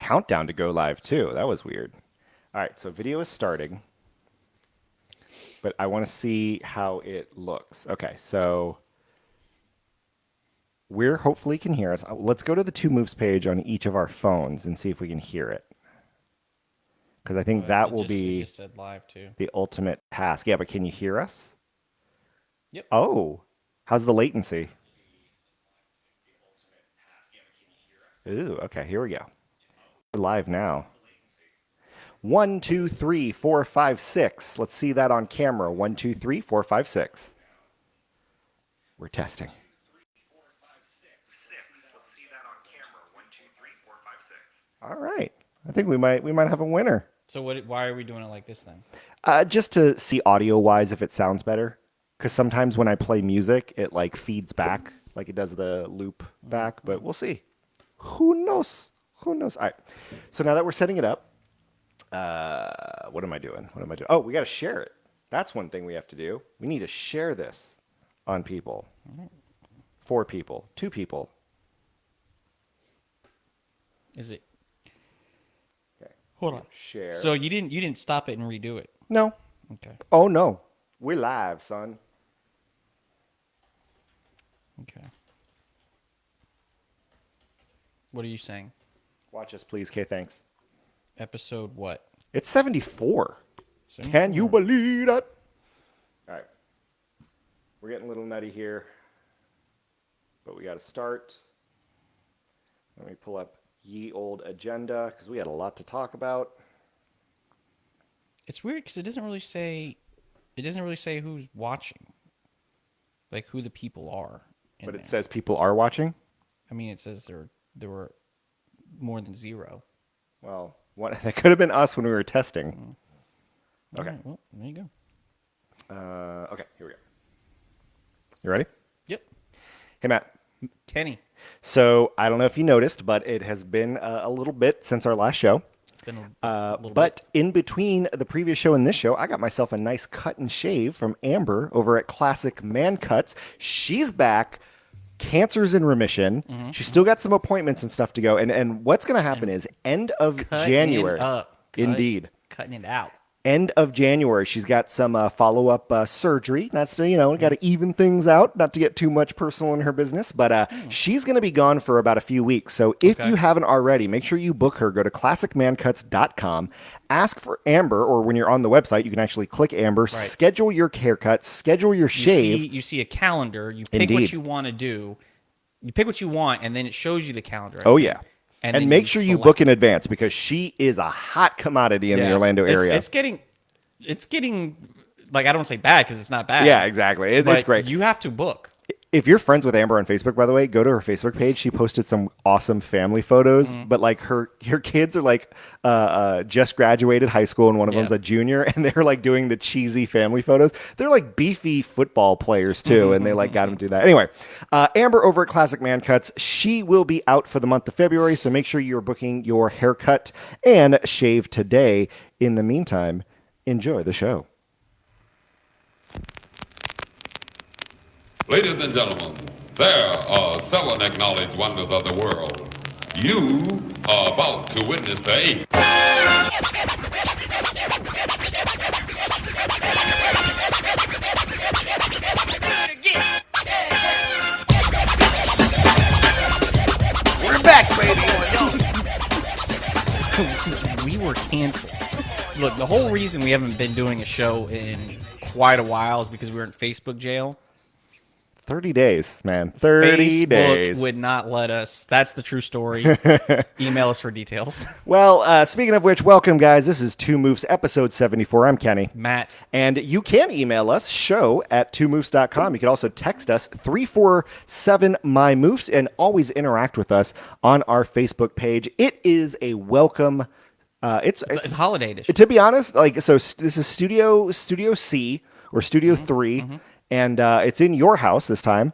countdown to go live too. That was weird. All right, so video is starting, but I want to see how it looks. Okay, so we're hopefully can hear us. Let's go to the Two Moves page on each of our phones and see if we can hear it. Because I think that will It be just said live too. the ultimate task. Yeah, but can you hear us? Yep. Oh, how's the latency? Ooh, okay, here we go. We're live now. 1, 2, 3, 4, 5, 6. Let's see that on camera. 1, 2, 3, 4, 5, 6. We're testing. All right. I think we might have a winner. So why are we doing it like this then? Just to see audio wise if it sounds better. Because sometimes when I play music, it like feeds back, like it does the loop back. But we'll see. Who knows? Who knows? All right. So now that we're setting it up, what am I doing? What am I doing? Oh, we got to share it. That's one thing we have to do. We need to share this on people. 4 people, 2 people. Is it? Okay. Hold on. Share. So you didn't stop it and redo it. No. Okay. Oh no. We're live, son. Okay. What are you saying? Watch us, please. Okay, thanks. Episode what? It's 74. 74. Can you believe that? All right. We're getting a little nutty here, but we got to start. Let me pull up ye old agenda because we had a lot to talk about. It's weird because it doesn't really say. It doesn't really say who's watching, like who the people are. But it says people are watching. I mean, it says there were more than 0. Well, that could have been us when we were testing. Okay. Right, well, there you go. Okay, here we go. You ready? Yep. Hey, Matt. Kenny. So I don't know if you noticed, but it has been a little bit since our last show. It's been a little But in between the previous show and this show, I got myself a nice cut and shave from Amber over at Classic Man Cuts. She's back. Cancer's in remission. She's still got some appointments and stuff to go. And what's going to happen is end of January. Indeed. Cutting it out. End of January, she's got some follow-up surgery. That's to, got to even things out, not to get too much personal in her business. But she's going to be gone for about a few weeks. So if you haven't already, make sure you book her. Go to classicmancuts.com. Ask for Amber, or when you're on the website, you can actually click Amber. Right. Schedule your haircut. Schedule your shave. You see a calendar. You pick what you want to do. You pick what you want, and then it shows you the calendar. Oh, yeah. And make sure you book in advance because she is a hot commodity in the Orlando area. It's getting like, I don't say bad because it's not bad. Yeah, exactly. It's great. You have to book. If you're friends with Amber on Facebook, by the way, go to her Facebook page. She posted some awesome family photos, but like her kids are like just graduated high school, and one of them's a junior, and they're like doing the cheesy family photos. They're like beefy football players too, and they like got them to do that. Anyway, Amber over at Classic Man Cuts, she will be out for the month of February, so make sure you're booking your haircut and shave today. In the meantime, enjoy the show. Ladies and gentlemen, there are 7 acknowledged wonders of the world. You are about to witness the 8th. We're back, baby. We were canceled. Look, the whole reason we haven't been doing a show in quite a while is because we were in Facebook jail. 30 days, man. 30 Facebook days. would not let us. That's the true story. Email us for details. Well, speaking of which, welcome, guys. This is Two Moves, episode 74. I'm Kenny. Matt. And you can email us, show@twomoves.com. You can also text us, 347-MY-MOVES, and always interact with us on our Facebook page. It is a welcome... It's holiday edition. To be honest, this is Studio C, or Studio 3, and it's in your house this time.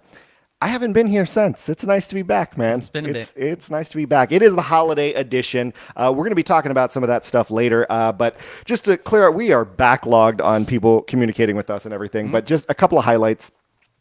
I haven't been here since. It's nice to be back, man. It's been a bit. It's nice to be back. It is the holiday edition. We're going to be talking about some of that stuff later, but just to clear out, we are backlogged on people communicating with us and everything, but just a couple of highlights.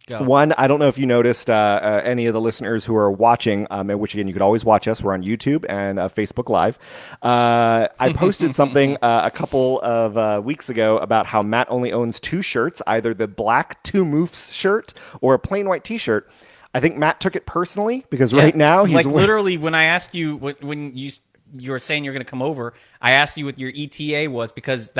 Go. One, I don't know if you noticed any of the listeners who are watching, which again, you could always watch us. We're on YouTube and Facebook Live. I posted something a couple of weeks ago about how Matt only owns 2 shirts, either the black 2 Moofs shirt or a plain white t-shirt. I think Matt took it personally because right now he's like literally when I asked you when you were saying you're going to come over, I asked you what your ETA was because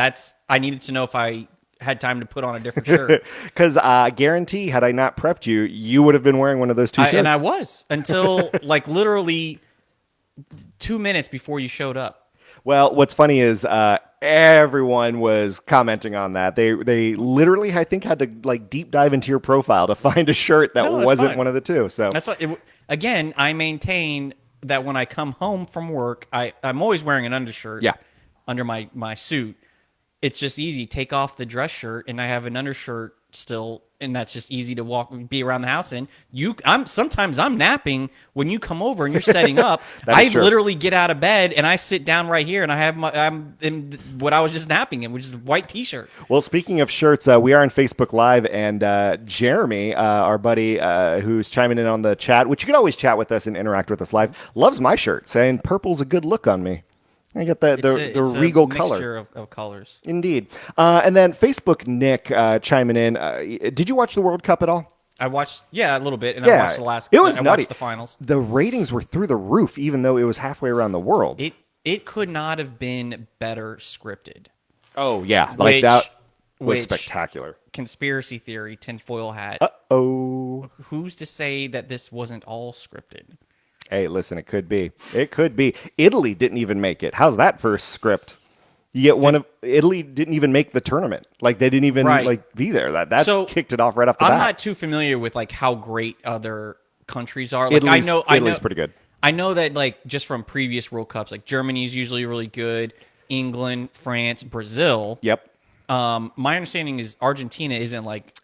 I needed to know if I had time to put on a different shirt. Because I guarantee, had I not prepped you, you would have been wearing one of those 2 shirts. And I was until like literally 2 minutes before you showed up. Well, what's funny is everyone was commenting on that. They literally, I think, had to like deep dive into your profile to find a shirt that wasn't fine. one of the 2. So That's what. Again, I maintain that when I come home from work, I'm always wearing an undershirt. Yeah. Under my suit. It's just easy. Take off the dress shirt, and I have an undershirt still, and that's just easy to be around the house in. Sometimes I'm napping when you come over and you're setting up. I literally get out of bed and I sit down right here, and I'm in what I was just napping in, which is a white t-shirt. Well, speaking of shirts, we are on Facebook Live, and Jeremy, our buddy who's chiming in on the chat, which you can always chat with us and interact with us live, loves my shirt, saying purple's a good look on me. I get the regal color. Mixture of colors. Indeed. And then Facebook Nick chiming in. Did you watch the World Cup at all? I watched, a little bit, and I watched the last. It was I nutty. watched the finals. The ratings were through the roof, even though it was halfway around the world. It could not have been better scripted. Oh yeah, that was spectacular. Conspiracy theory, tinfoil hat. Uh-oh. Who's to say that this wasn't all scripted? Hey, listen, it could be. It could be. Italy didn't even make it. How's that for a script? Yet Italy didn't even make the tournament. Like they didn't even be there. That's kicked it off right off the bat. I'm not too familiar with like how great other countries are. Like Italy's pretty good. I know that like just from previous World Cups, like Germany's usually really good. England, France, Brazil. Yep. My understanding is Argentina isn't like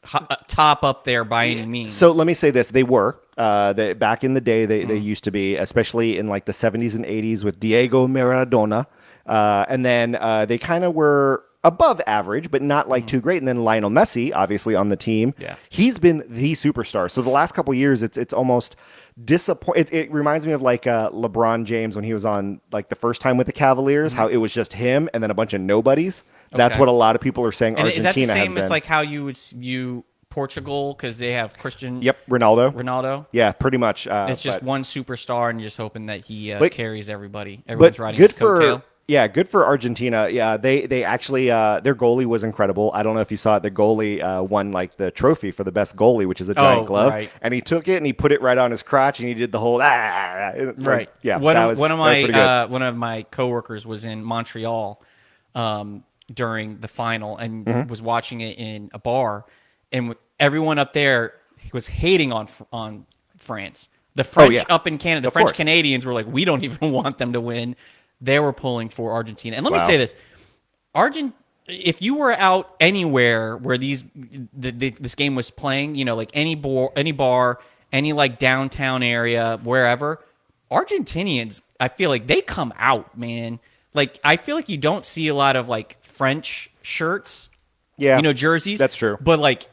top up there by any means. So let me say this: they were back in the day. They used to be, especially in like the 70s and 80s with Diego Maradona, and then they kind of were above average, but not like too great. And then Lionel Messi, obviously on the team, he's been the superstar. So the last couple of years, it's almost disappointing. It reminds me of like LeBron James when he was on like the first time with the Cavaliers, how it was just him and then a bunch of nobodies. That's what a lot of people are saying. And Argentina is that the same has as been. like how you would view Portugal because they have Christian? Yep, Ronaldo. Ronaldo. Yeah, pretty much. It's just one superstar, and you're just hoping that he carries everybody. Everyone's But riding his coattail. good for Argentina. Yeah, they actually their goalie was incredible. I don't know if you saw it. The goalie won like the trophy for the best goalie, which is a giant glove. Right. And he took it and he put it right on his crotch and he did the whole right. Yeah, one of my coworkers was in Montreal during the final and was watching it in a bar, and everyone up there was hating on France. The French up in Canada, the French Canadians were like, we don't even want them to win. They were pulling for Argentina. And let me say this. If you were out anywhere where this game was playing, like any bar, any like downtown area, wherever, Argentinians, I feel like they come out, man. Like, I feel like you don't see a lot of like French shirts, jerseys. That's true. But like,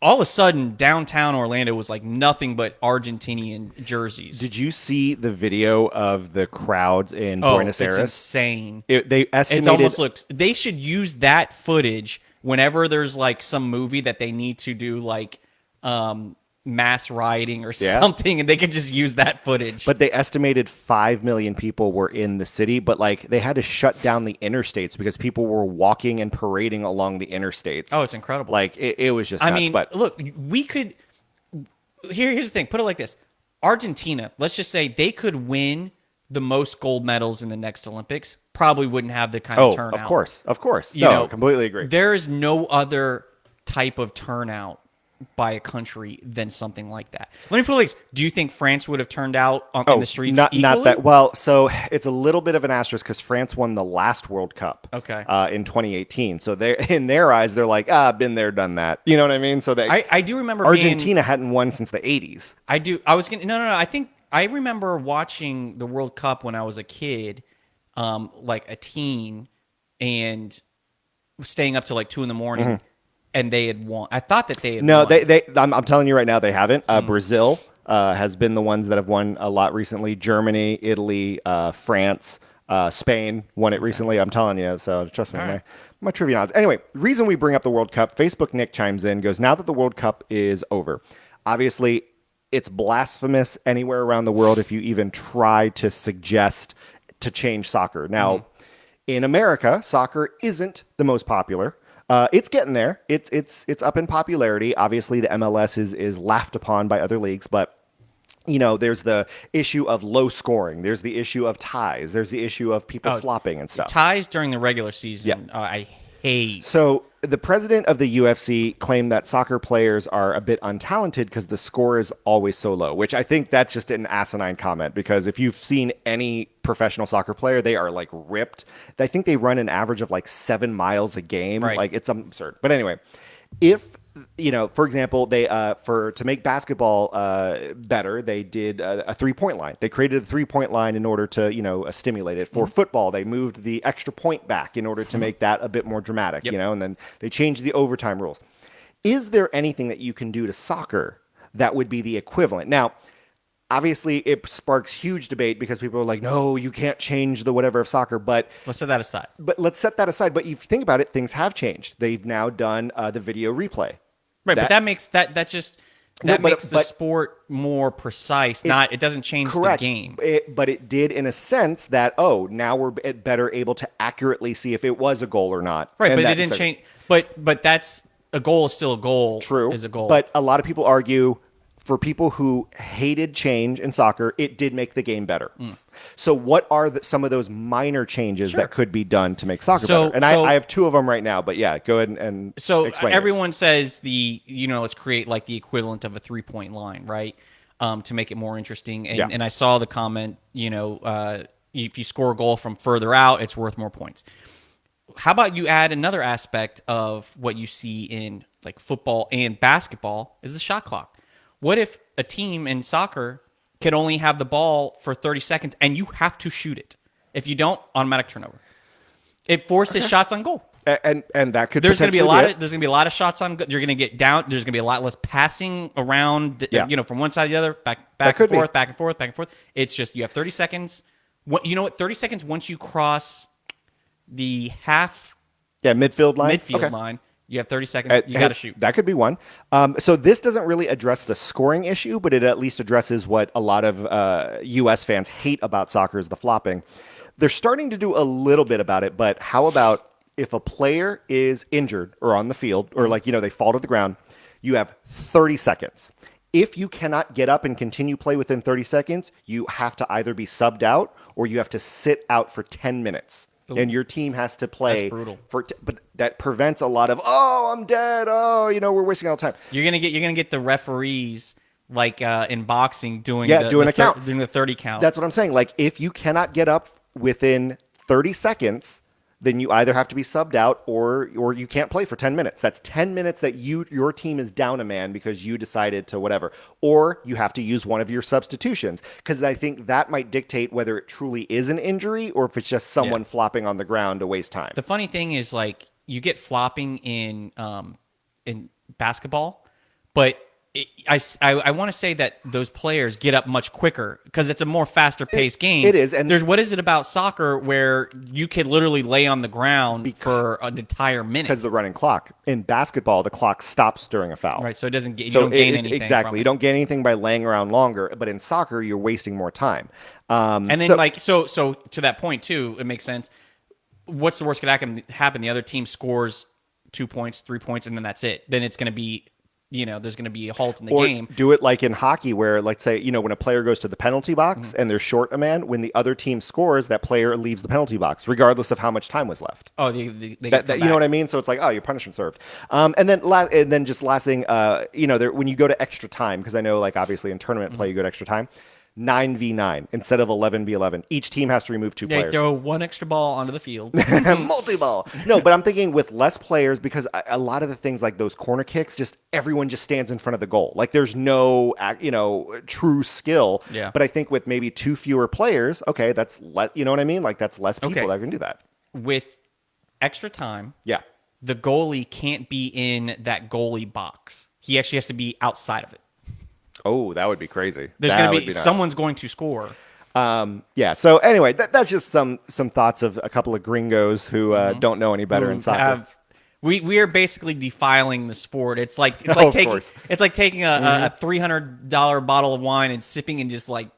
all of a sudden, downtown Orlando was like nothing but Argentinian jerseys. Did you see the video of the crowds in Buenos Aires? It's insane. They estimated. It's almost looks. They should use that footage whenever there's like some movie that they need to do like mass rioting or something, and they could just use that footage. But they estimated 5 million people were in the city, but like they had to shut down the interstates because people were walking and parading along the interstates. Oh, it's incredible. Like it was just nuts. I mean, look, we could here's the thing, put it like this. Argentina, let's just say they could win the most gold medals in the next Olympics, probably wouldn't have the kind of turnout. Of course. No, completely agree. There is no other type of turnout by a country than something like that. Let me put it like this. Do you think France would have turned out in the streets equally? Not that. Well, so it's a little bit of an asterisk because France won the last World Cup in 2018. So they in their eyes, they're like, been there, done that. You know what I mean? So I do remember Argentina hadn't won since the 80s. I do. I was going to, no. I think I remember watching the World Cup when I was a kid, like a teen, and staying up till like 2 a.m. and they had won. I thought that they had No, won. I'm telling you right now, they haven't. Brazil has been the ones that have won a lot recently. Germany, Italy, France, Spain won it recently. I'm telling you. So trust me, my trivia knowledge. Anyway, reason we bring up the World Cup, Facebook Nick chimes in, goes, now that the World Cup is over, obviously it's blasphemous anywhere around the world if you even try to suggest to change soccer. Now, in America, soccer isn't the most popular. It's getting there. It's up in popularity. Obviously, the MLS is laughed upon by other leagues, but there's the issue of low scoring. There's the issue of ties. There's the issue of people flopping and stuff. Ties during the regular season, I hate. So the president of the UFC claimed that soccer players are a bit untalented because the score is always so low, which I think that's just an asinine comment, because if you've seen any professional soccer player, they are like ripped. I think they run an average of like 7 miles a game. Right. Like, it's absurd. But anyway, if for example, they to make basketball better, they did a 3-point line. They created a 3-point line in order to stimulate it. For football, they moved the extra point back in order to make that a bit more dramatic. And then they changed the overtime rules. Is there anything that you can do to soccer that would be the equivalent? Now, obviously, it sparks huge debate because people are like, no, you can't change the whatever of soccer. But Let's set that aside. let's set that aside. But if you think about it, things have changed. They've now done the video replay. Right, but that makes that makes the but- sport more precise. It doesn't change Correct. the game. But it did in a sense that, now we're better able to accurately see if it was a goal or not. Right, And but it that- didn't change. But that's a goal is still a goal. True. Is a goal. But a lot of people argue, for people who hated change in soccer, it did make the game better. So what are some of those minor changes that could be done to make soccer better? And I have 2 of them right now, but yeah, go ahead and so explain everyone says let's create like the equivalent of a 3-point line, right? To make it more interesting. And I saw the comment, if you score a goal from further out, it's worth more points. How about you add another aspect of what you see in like football and basketball is the shot clock. What if a team in soccer could only have the ball for 30 seconds and you have to shoot it? If you don't, automatic turnover. It forces shots on goal. And that could There's going to be potentially a lot of shots on. You're going to get down. There's going to be a lot less passing around. From one side to the other, back and forth, back and forth, back and forth. It's just you have 30 seconds. 30 seconds once you cross the midfield line. midfield line. You have 30 seconds. You got to shoot. That could be one. So this doesn't really address the scoring issue, but it at least addresses what a lot of U.S. fans hate about soccer is the flopping. They're starting to do a little bit about it, but how about if a player is injured or on the field or they fall to the ground, you have 30 seconds. If you cannot get up and continue play within 30 seconds, you have to either be subbed out or you have to sit out for 10 minutes. And your team has to play. That's brutal. But that prevents a lot of, I'm dead. We're wasting all the time. You're gonna get the referees like in boxing doing doing a count, doing the 30 count. That's what I'm saying. Like if you cannot get up within 30 seconds, then you either have to be subbed out or you can't play for 10 minutes. That's 10 minutes that your team is down a man because you decided to whatever. Or you have to use one of your substitutions, because I think that might dictate whether it truly is an injury or if it's just someone flopping on the ground to waste time. The funny thing is, like, you get flopping in basketball, but I want to say that those players get up much quicker because it's a more faster paced game. It is, and what is it about soccer where you could literally lay on the ground for an entire minute? Because the running clock. In basketball, the clock stops during a foul. Right, so it doesn't get you don't gain anything. Exactly, from you it. don't gain anything by laying around longer. But in soccer, you're wasting more time. And then so to that point too, it makes sense. What's the worst could happen? The other team scores 2 points, 3 points, and then that's it. Then it's going to be. There's going to be a halt in the game. Do it like in hockey where, like, say, when a player goes to the penalty box and they're short a man, when the other team scores, that player leaves the penalty box, regardless of how much time was left. Oh, they you know what I mean? So it's like, your punishment served. And then just last thing, when you go to extra time, because I know, like, obviously in tournament play, you go to extra time. 9v9 instead of 11v11. Each team has to remove 2 players. They throw one extra ball onto the field. Multi-ball. No, but I'm thinking with less players, because a lot of the things like those corner kicks, everyone just stands in front of the goal. Like there's no, true skill. Yeah. But I think with maybe 2 fewer players, okay, that's less. You know what I mean? Like that's less people that can do that. With extra time, Yeah. the goalie can't be in that goalie box. He actually has to be outside of it. Oh, that would be crazy. There's That going would to be nice. someone's going to score. Yeah. So anyway, that's just some thoughts of a couple of gringos who don't know any better in Who soccer. We are basically defiling the sport. It's like Oh, of taking course. it's like taking a $300 bottle of wine and sipping and just like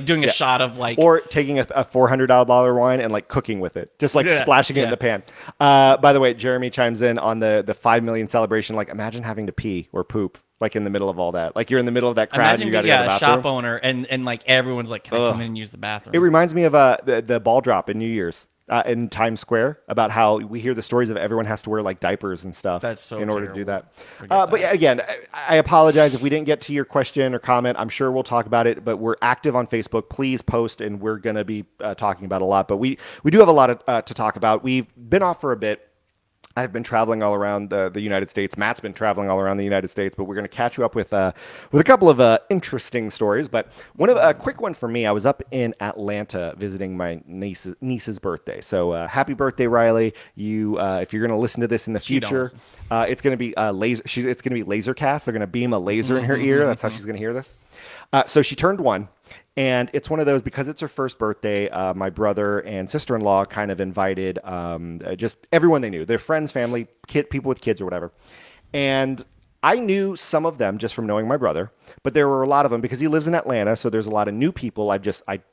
doing a shot of like Or taking a $400 wine and like cooking with it, just like Yeah, splashing it in yeah. the pan. By the way, Jeremy chimes in on the 5 million celebration. Like, imagine having to pee or poop like in the middle of all that. Like you're in the middle of that crowd and imagine you got to being go to the a bathroom. shop owner and like everyone's like, can I come in and use the bathroom? It reminds me of the ball drop in New Year's in Times Square about how we hear the stories of everyone has to wear like diapers and stuff That's so in order to do terrible. that. Forget But yeah, again, I apologize if we didn't get to your question or comment. I'm sure we'll talk about it, but we're active on Facebook. Please post, and we're going to be talking about a lot. But we do have a lot to talk about. We've been off for a bit. I've been traveling all around the United States. Matt's been traveling all around the United States, but we're going to catch you up with a couple of interesting stories. But a quick one for me. I was up in Atlanta visiting my niece's birthday. So happy birthday, Riley! You, if you're going to listen to this in the She don't future, listen. it's going to be laser. It's going to be laser cast. They're going to beam a laser in her ear. That's how she's going to hear this. So she turned 1. And it's one of those, because it's her first birthday, my brother and sister-in-law kind of invited just everyone they knew, their friends, family, people with kids or whatever. And I knew some of them just from knowing my brother, but there were a lot of them because he lives in Atlanta, so there's a lot of new people I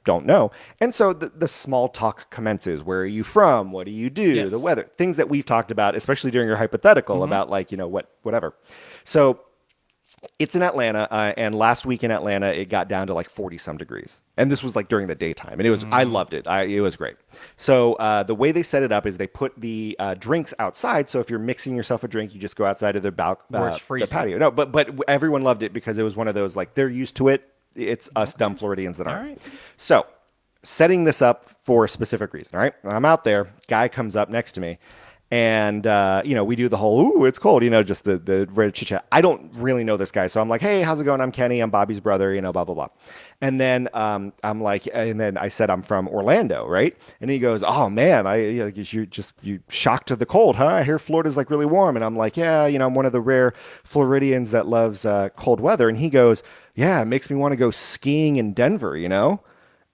don't know. And so the small talk commences. Where are you from? What do you do? Yes. The weather. Things that we've talked about, especially during your hypothetical about whatever. So it's in Atlanta, and last week in Atlanta, it got down to like 40 some degrees. And this was like during the daytime, and it was, I loved it. It was great. So the way they set it up is they put the drinks outside. So if you're mixing yourself a drink, you just go outside of Where it's the freezing. patio. No, but everyone loved it because it was one of those, like, they're used to it. It's us dumb Floridians that aren't. All right. So setting this up for a specific reason. All right. I'm out there. Guy comes up next to me. And, we do the whole, ooh, it's cold, just the red chit chat. I don't really know this guy. So I'm like, hey, how's it going? I'm Kenny. I'm Bobby's brother, blah, blah, blah. And then I'm like, and then I said, I'm from Orlando, right? And he goes, oh, man, you shocked to the cold, huh? I hear Florida's like really warm. And I'm like, yeah, I'm one of the rare Floridians that loves cold weather. And he goes, yeah, it makes me want to go skiing in Denver,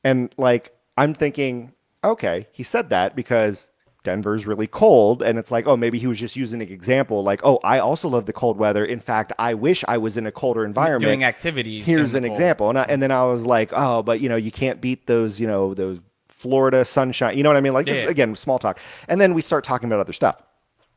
And like, I'm thinking, okay, he said that because Denver's really cold, and it's like, oh, maybe he was just using an example, like, oh, I also love the cold weather. In fact, I wish I was in a colder environment. Doing activities. Here's in an the cold. example, and then I was like, oh, but you can't beat those, those Florida sunshine. You know what I mean? Like, this, Yeah. again, small talk, and then we start talking about other stuff.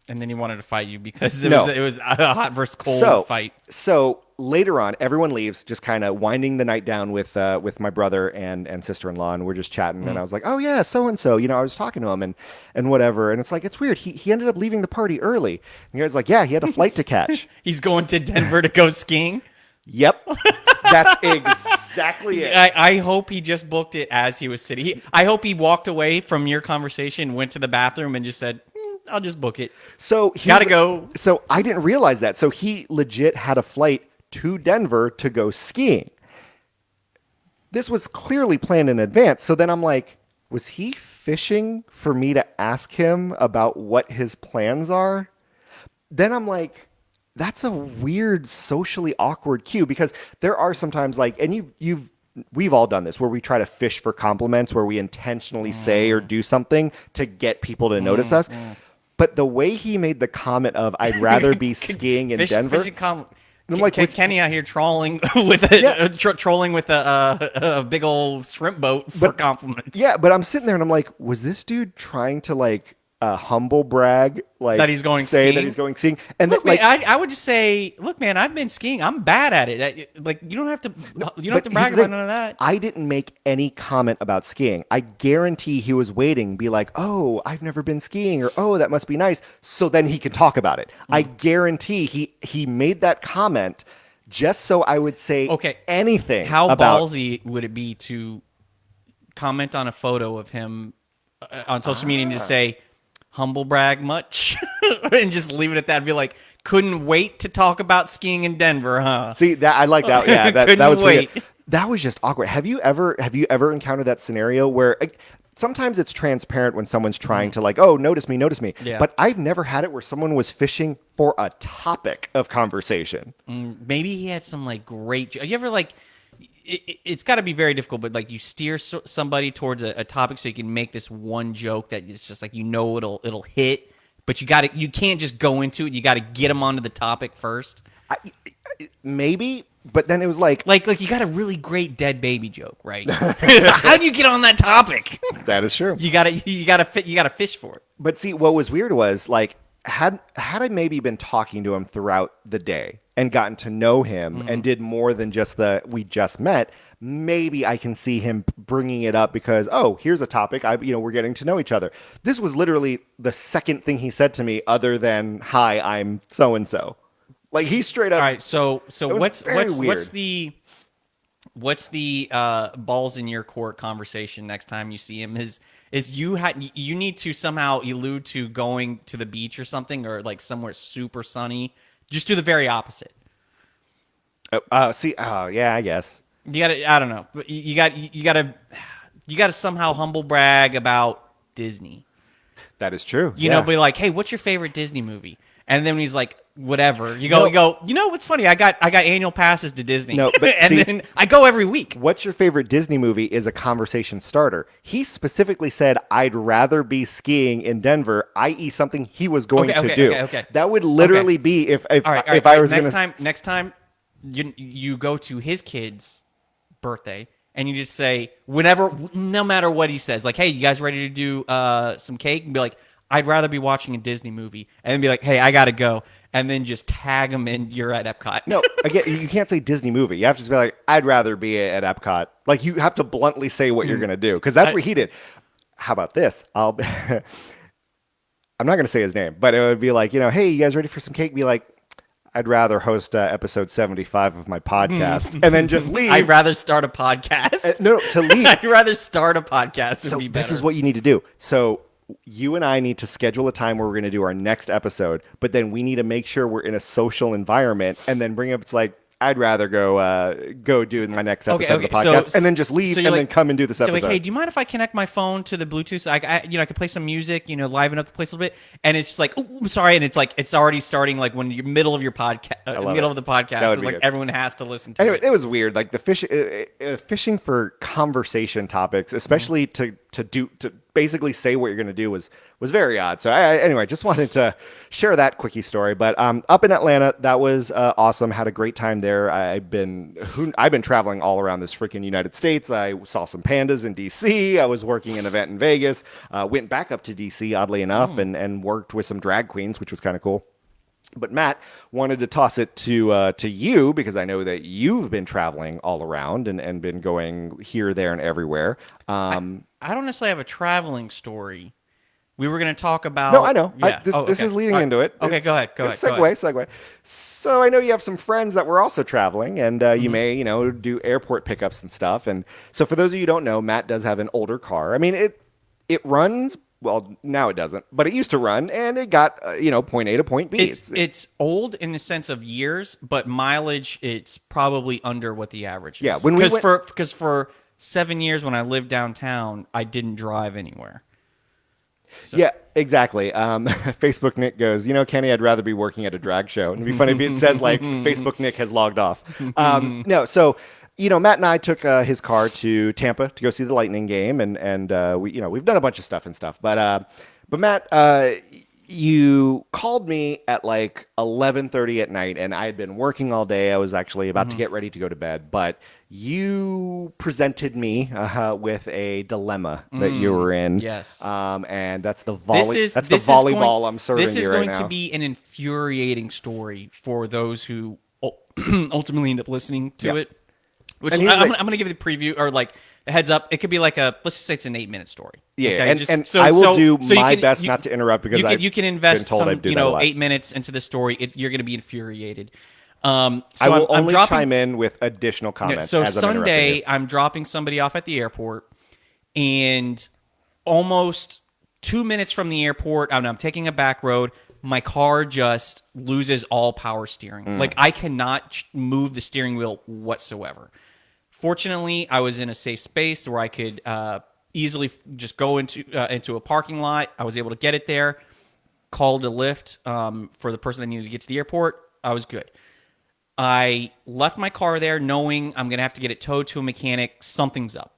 And then he wanted to fight you because No. it was a hot versus cold fight. So later on, everyone leaves, just kind of winding the night down with my brother and sister-in-law, and we're just chatting. And I was like, oh yeah, so and so. I was talking to him and whatever. And it's like, it's weird. He ended up leaving the party early. And the guy's like, yeah, he had a flight to catch. He's going to Denver to go skiing. Yep, that's exactly it. I hope he just booked it as he was sitting. I hope he walked away from your conversation, went to the bathroom, and just said, I'll just book it. So Gotta go. So I didn't realize that. So he legit had a flight to Denver to go skiing. This was clearly planned in advance. So then I'm like, was he fishing for me to ask him about what his plans are? Then I'm like, that's a weird socially awkward cue, because there are sometimes like, and we've all done this, where we try to fish for compliments, where we intentionally say or do something to get people to notice us. But the way he made the comment of, I'd rather be skiing in Denver. I'm like, Kenny out here trolling with trolling with a big old shrimp boat for compliments. Yeah, but I'm sitting there and I'm like, was this dude trying to like humble brag, like That he's going say skiing? that he's going skiing? And Look, then, like, man, I would just say, look, man, I've been skiing. I'm bad at it. Like, you don't have to but brag about none of that. I didn't make any comment about skiing. I guarantee he was waiting, be like, oh, I've never been skiing, or oh, that must be nice. So then he could talk about it. I guarantee he made that comment just so I would say anything. How about ballsy would it be to comment on a photo of him on social media and just say, humble brag much? And just leave it at that and be like, couldn't wait to talk about skiing in Denver, huh? See, that I like that. Yeah, that Couldn't was weird. wait. That was just awkward. Have you ever encountered that scenario where sometimes it's transparent when someone's trying to like, oh, notice me, notice me. Yeah. But I've never had it where someone was fishing for a topic of conversation. Maybe he had some like great. You ever like? It's got to be very difficult, but like you steer somebody towards a topic so you can make this one joke that it's just like it'll hit, but you can't just go into it. You got to get them onto the topic first. Maybe, but then it was like you got a really great dead baby joke, right? How do you get on that topic? that is true. You gotta fish for it. But see, what was weird was like had I maybe been talking to him throughout the day and gotten to know him and did more than just we just met, maybe I can see him bringing it up because, oh, here's a topic. We're getting to know each other. This was literally the second thing he said to me other than, hi, I'm so and so. Like he straight up. All right, so what's weird. what's the balls in your court conversation next time you see him? Is you need to somehow allude to going to the beach or something, or like somewhere super sunny. Just do the very opposite. Yeah, I guess. You got to. I don't know. But you got to somehow humble brag about Disney. That is true. You know, be like, hey, what's your favorite Disney movie? And then when he's like, whatever, you go, you know what's funny? I got annual passes to Disney. No, but and then I go every week. What's your favorite Disney movie is a conversation starter. He specifically said, I'd rather be skiing in Denver, i.e. something he was going to do. Okay. That would literally be if I was going to... Next time you go to his kid's birthday and you just say, no matter what he says, like, hey, you guys ready to do some cake? And be like, I'd rather be watching a Disney movie, and then be like, hey, I got to go. And then just tag them in, you're at Epcot. No, again, you can't say Disney movie. You have to just be like, I'd rather be at Epcot. Like, you have to bluntly say what you're going to do, because that's what he did. How about this? I'm not going to say his name, but it would be like, hey, you guys ready for some cake? Be like, I'd rather host episode 75 of my podcast, and then just leave. I'd rather start a podcast. No, to leave. I'd rather start a podcast would be better. This is what you need to do. So you and I need to schedule a time where we're going to do our next episode, but then we need to make sure we're in a social environment and then bring up, it's like, I'd rather go do my next episode of the podcast, and then just leave and then come and do this episode. Like, hey, do you mind if I connect my phone to the Bluetooth? So I could play some music, liven up the place a little bit. And it's just like, oh, I'm sorry, and it's like it's already starting like when you're middle of your podcast, of the podcast, so like everyone has to listen to. Anyway, it. It was weird, like the fishing for conversation topics, especially to basically say what you're going to do was very odd. So anyway, just wanted to share that quickie story. But up in Atlanta, that was awesome. Had a great time there. I've been traveling all around this freaking United States. I saw some pandas in DC. I was working an event in Vegas. Went back up to DC, oddly enough, and worked with some drag queens, which was kind of cool. But Matt wanted to toss it to you because I know that you've been traveling all around and been going here, there, and everywhere. I don't necessarily have a traveling story. We were going to talk about... No, I know. Yeah. This is leading into it. Okay, go ahead. Segue. So I know you have some friends that were also traveling, and you may, do airport pickups and stuff. And so for those of you who don't know, Matt does have an older car. I mean, it runs... Well, now it doesn't, but it used to run, and it got, point A to point B. It's old in the sense of years, but mileage, it's probably under what the average is. Yeah, because for 7 years when I lived downtown, I didn't drive anywhere. So. Yeah, exactly. Facebook Nick goes, Kenny, I'd rather be working at a drag show. And it'd be funny if it says, like, Facebook Nick has logged off. No, so... Matt and I took his car to Tampa to go see the Lightning game, and we've done a bunch of stuff. But Matt, you called me at like 11:30 at night, and I had been working all day. I was actually about to get ready to go to bed, but you presented me with a dilemma that you were in. Yes, and that's the volleyball I'm serving you right now. This is going to be an infuriating story for those who ultimately end up listening to it. Which I'm going to give you the preview or like a heads up. It could be like let's just say it's an 8-minute story. Yeah, okay? I will do my best not to interrupt because you can invest some 8 minutes into the story. You're going to be infuriated. So I will only chime in with additional comments. So Sunday, I'm dropping somebody off at the airport, and almost 2 minutes from the airport, I'm taking a back road. My car just loses all power steering. Like I cannot move the steering wheel whatsoever. Fortunately, I was in a safe space where I could easily just go into a parking lot. I was able to get it there, called a lift for the person that needed to get to the airport. I was good. I left my car there knowing I'm going to have to get it towed to a mechanic. Something's up.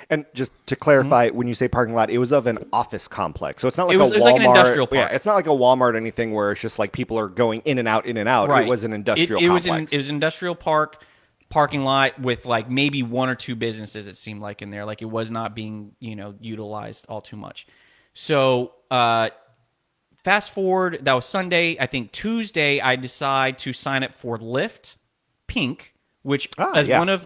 And just to clarify, when you say parking lot, it was of an office complex. So it's not like It was a Walmart. like an industrial park. Yeah, it's not like a Walmart or anything where it's just like people are going in and out, in and out. Right. It was an industrial it complex. it was an industrial parking lot with like maybe one or two businesses, it seemed like, in there. Like it was not being, utilized all too much. So fast forward, that was Sunday. I think Tuesday I decide to sign up for Lyft Pink, which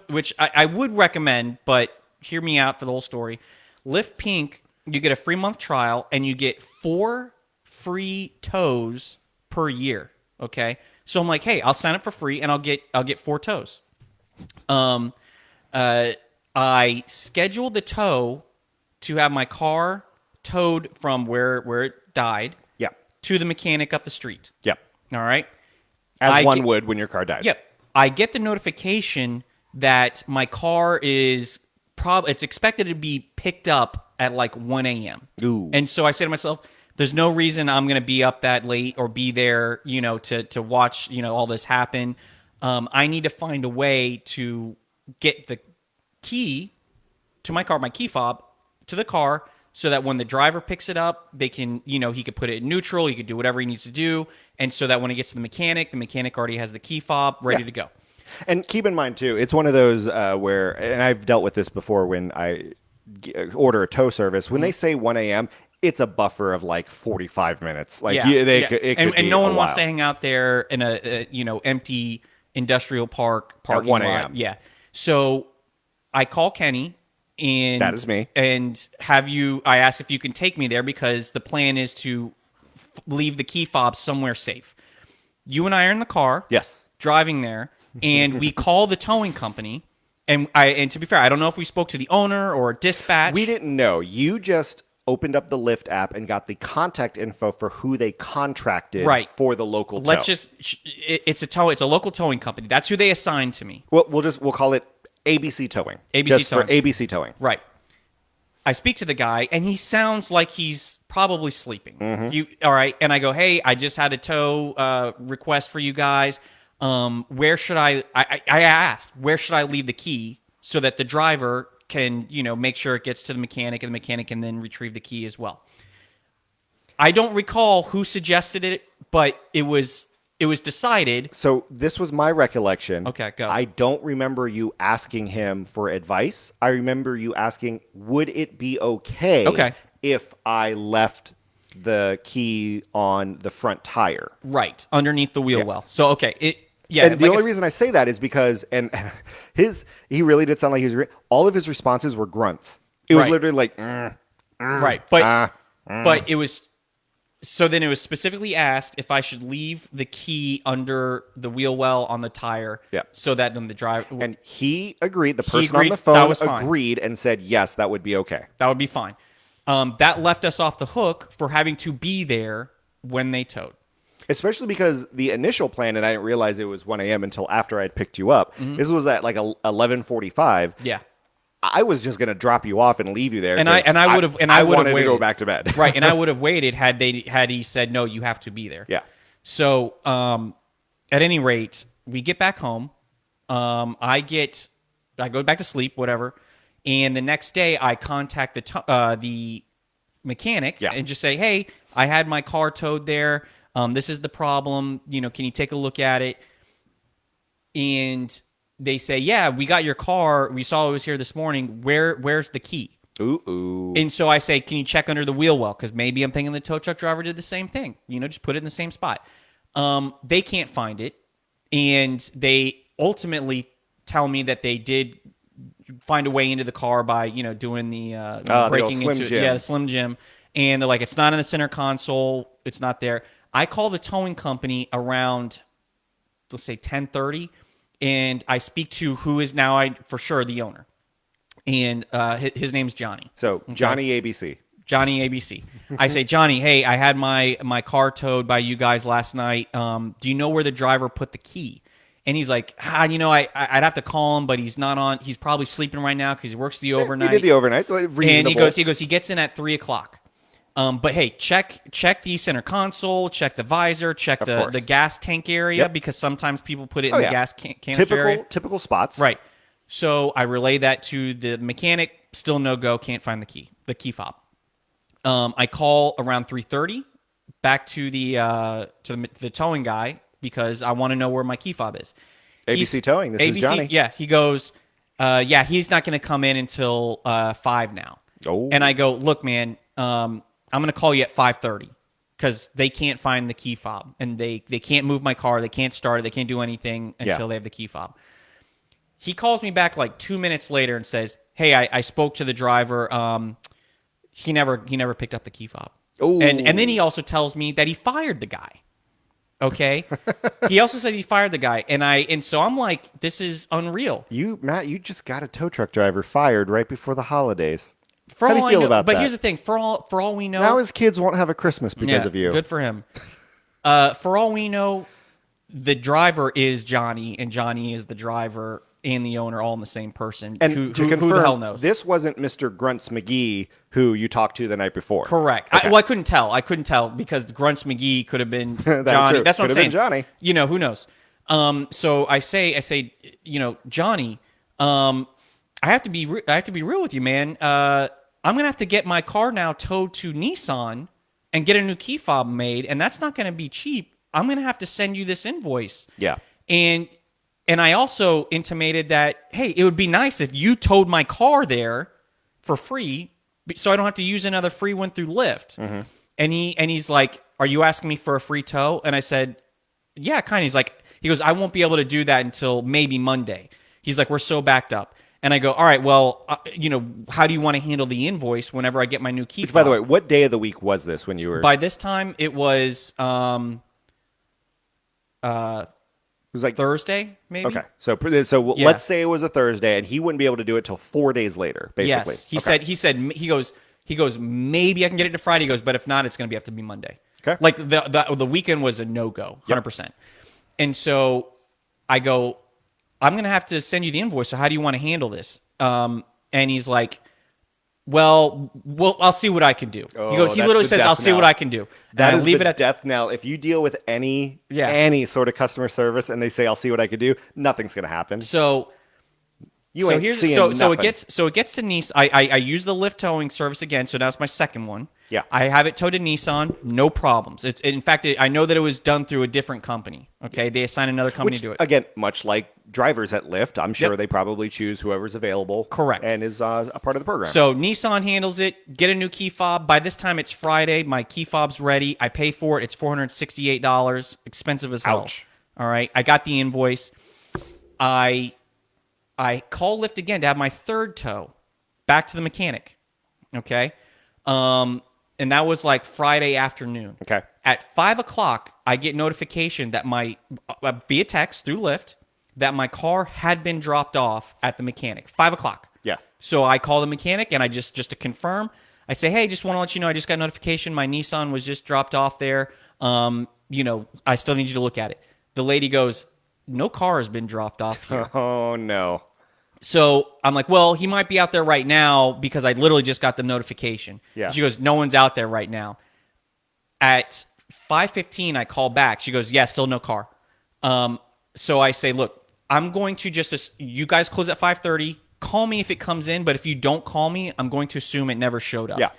which I would recommend, but hear me out for the whole story. Lyft Pink, you get a free month trial and you get 4 free tows per year. Okay, so I'm like, hey, I'll sign up for free and I'll get 4 tows. I scheduled the tow to have my car towed from where it died, Yeah. to the mechanic up the street. Yep. All right. As one would when your car dies. Yep. I get the notification that my car is it's expected to be picked up at like 1 a.m. Ooh. And so I say to myself, there's no reason I'm going to be up that late or be there, to watch, all this happen. I need to find a way to get the key to my car, my key fob to the car, so that when the driver picks it up, they can, he could put it in neutral, he could do whatever he needs to do, and so that when it gets to the mechanic already has the key fob ready to go. And keep in mind, too, it's one of those where, and I've dealt with this before when I order a tow service, when they say 1 a.m., it's a buffer of like 45 minutes. Like, it could and be no a one wants while. to hang out there in a empty industrial park parking 1 lot. a.m.. Yeah. So I call Kenny, and That is me. And I ask if you can take me there because the plan is to leave the key fob somewhere safe. You and I are in the car. Yes. Driving there, and we call the towing company. And to be fair, I don't know if we spoke to the owner or dispatch. We didn't know. You just opened up the Lyft app and got the contact info for who they contracted for the local tow. It's a local towing company. That's who they assigned to me. Well, we'll call it ABC Towing. ABC for Towing. ABC Towing. Right. I speak to the guy, and he sounds like he's probably sleeping. All right, and I go, hey, I just had a tow request for you guys. Where should I asked, where should I leave the key so that the driver can, make sure it gets to the mechanic, and the mechanic can then retrieve the key as well. I don't recall who suggested it, but it was decided. So this was my recollection. Okay, go. I don't remember you asking him for advice. I remember you asking, would it be okay if I left the key on the front tire? Right, underneath the wheel well. So, okay, and the only reason I say that is because, and he really did sound like he was, all of his responses were grunts. It was literally like, right. But it was, so then it was specifically asked if I should leave the key under the wheel well on the tire. Yeah. So that then the driver. And he agreed. The person agreed. on the phone That was fine. agreed and said, yes, that would be okay. That would be fine. That left us off the hook for having to be there when they towed. Especially because the initial plan, and I didn't realize it was 1 a.m. until after I had picked you up. This was at like 11:45. Yeah. I was just going to drop you off and leave you there. I would have wanted waited to go back to bed. Right, and I would have waited had he said no, you have to be there. Yeah. So, at any rate, we get back home. I go back to sleep, whatever, and the next day I contact the mechanic and just say, hey, I had my car towed there. This is the problem. Can you take a look at it? And they say, yeah, we got your car. We saw it was here this morning. Where's the key? Ooh. And so I say, can you check under the wheel well? Because maybe I'm thinking the tow truck driver did the same thing. Just put it in the same spot. They can't find it. And they ultimately tell me that they did find a way into the car by, doing the breaking into the Slim Jim. And they're like, it's not in the center console. It's not there. I call the towing company around, let's say 10:30, and I speak to who is now for sure the owner, and his name's Johnny. So Johnny ABC. Johnny ABC. I say, Johnny, hey, I had my car towed by you guys last night. Do you know where the driver put the key? And he's like, I'd have to call him, but he's not on. He's probably sleeping right now because he works the overnight. He did the overnight. So and he goes, he gets in at 3:00. But hey, check the center console, check the visor, check the gas tank area because sometimes people put it in the gas canister area. Typical spots. Right. So I relay that to the mechanic. Still no go. Can't find the key fob. I call around 3:30 back to the towing guy because I want to know where my key fob is. ABC Towing. This is Johnny. Yeah. He goes, he's not going to come in until 5 now. Oh. And I go, look, man, I'm going to call you at 5:30 because they can't find the key fob and they can't move my car. They can't start it. They can't do anything until they have the key fob. He calls me back like 2 minutes later and says, hey, I spoke to the driver. He never picked up the key fob. Ooh. And then he also tells me that he fired the guy. Okay. He also said he fired the guy. And so I'm like, this is unreal. Matt, you just got a tow truck driver fired right before the holidays. How do you feel about that? But here's the thing. For all we know. Now his kids won't have a Christmas because of you. Good for him. For all we know, the driver is Johnny, and Johnny is the driver and the owner all in the same person. And who to confirm, who the hell knows? This wasn't Mr. Grunts McGee who you talked to the night before. Correct. Okay. I couldn't tell. because Grunts McGee could have been That's Johnny. true. That's what Could I'm have saying. been Johnny. Who knows? So I say, Johnny, I have to be real with you, man. I'm gonna have to get my car now towed to Nissan and get a new key fob made, and that's not gonna be cheap. I'm gonna have to send you this invoice. Yeah. And I also intimated that, hey, it would be nice if you towed my car there for free, so I don't have to use another free one through Lyft. Mm-hmm. And he's like, are you asking me for a free tow? And I said, yeah, kind of. He goes, I won't be able to do that until maybe Monday. He's like, we're so backed up. And I go, all right, well, how do you want to handle the invoice whenever I get my new key fob? By the way, what day of the week was this when you were? By this time, it was it was like Thursday, maybe. Okay, so let's say it was a Thursday, and he wouldn't be able to do it till 4 days later. Basically, yes. He goes, maybe I can get it to Friday. He goes, but if not, it's going to have to be Monday. Okay, like the weekend was a no go, 100%. And so I go, I'm going to have to send you the invoice. So how do you want to handle this? And he's like, well, I'll see what I can do. He literally says, I'll see what I can do. That and is leave the it at death knell. If you deal with any sort of customer service and they say, I'll see what I can do, nothing's going to happen. So it gets to Nissan. I use the Lyft towing service again. So now it's my second one. Yeah. I have it towed to Nissan. No problems. In fact, I know that it was done through a different company. Okay. They assigned another company to do it. Again, much like drivers at Lyft, I'm sure they probably choose whoever's available. Correct. And is a part of the program. So Nissan handles it. Get a new key fob. By this time, it's Friday. My key fob's ready. I pay for it. It's $468. Expensive as hell. Ouch. All right. I got the invoice. I call Lyft again to have my third tow back to the mechanic. Okay. And that was like Friday afternoon. Okay. At 5:00, I get notification that via text through Lyft that my car had been dropped off at the mechanic. 5:00. Yeah. So I call the mechanic and I just to confirm, I say, hey, just want to let you know, I just got notification. My Nissan was just dropped off there. I still need you to look at it. The lady goes, no car has been dropped off here. Oh, no. So I'm like, well, he might be out there right now because I literally just got the notification. Yeah. She goes, no one's out there right now. At 5:15, I call back. She goes, yeah, still no car. So I say, look, I'm going to you guys close at 5:30. Call me if it comes in, but if you don't call me, I'm going to assume it never showed up. Yeah.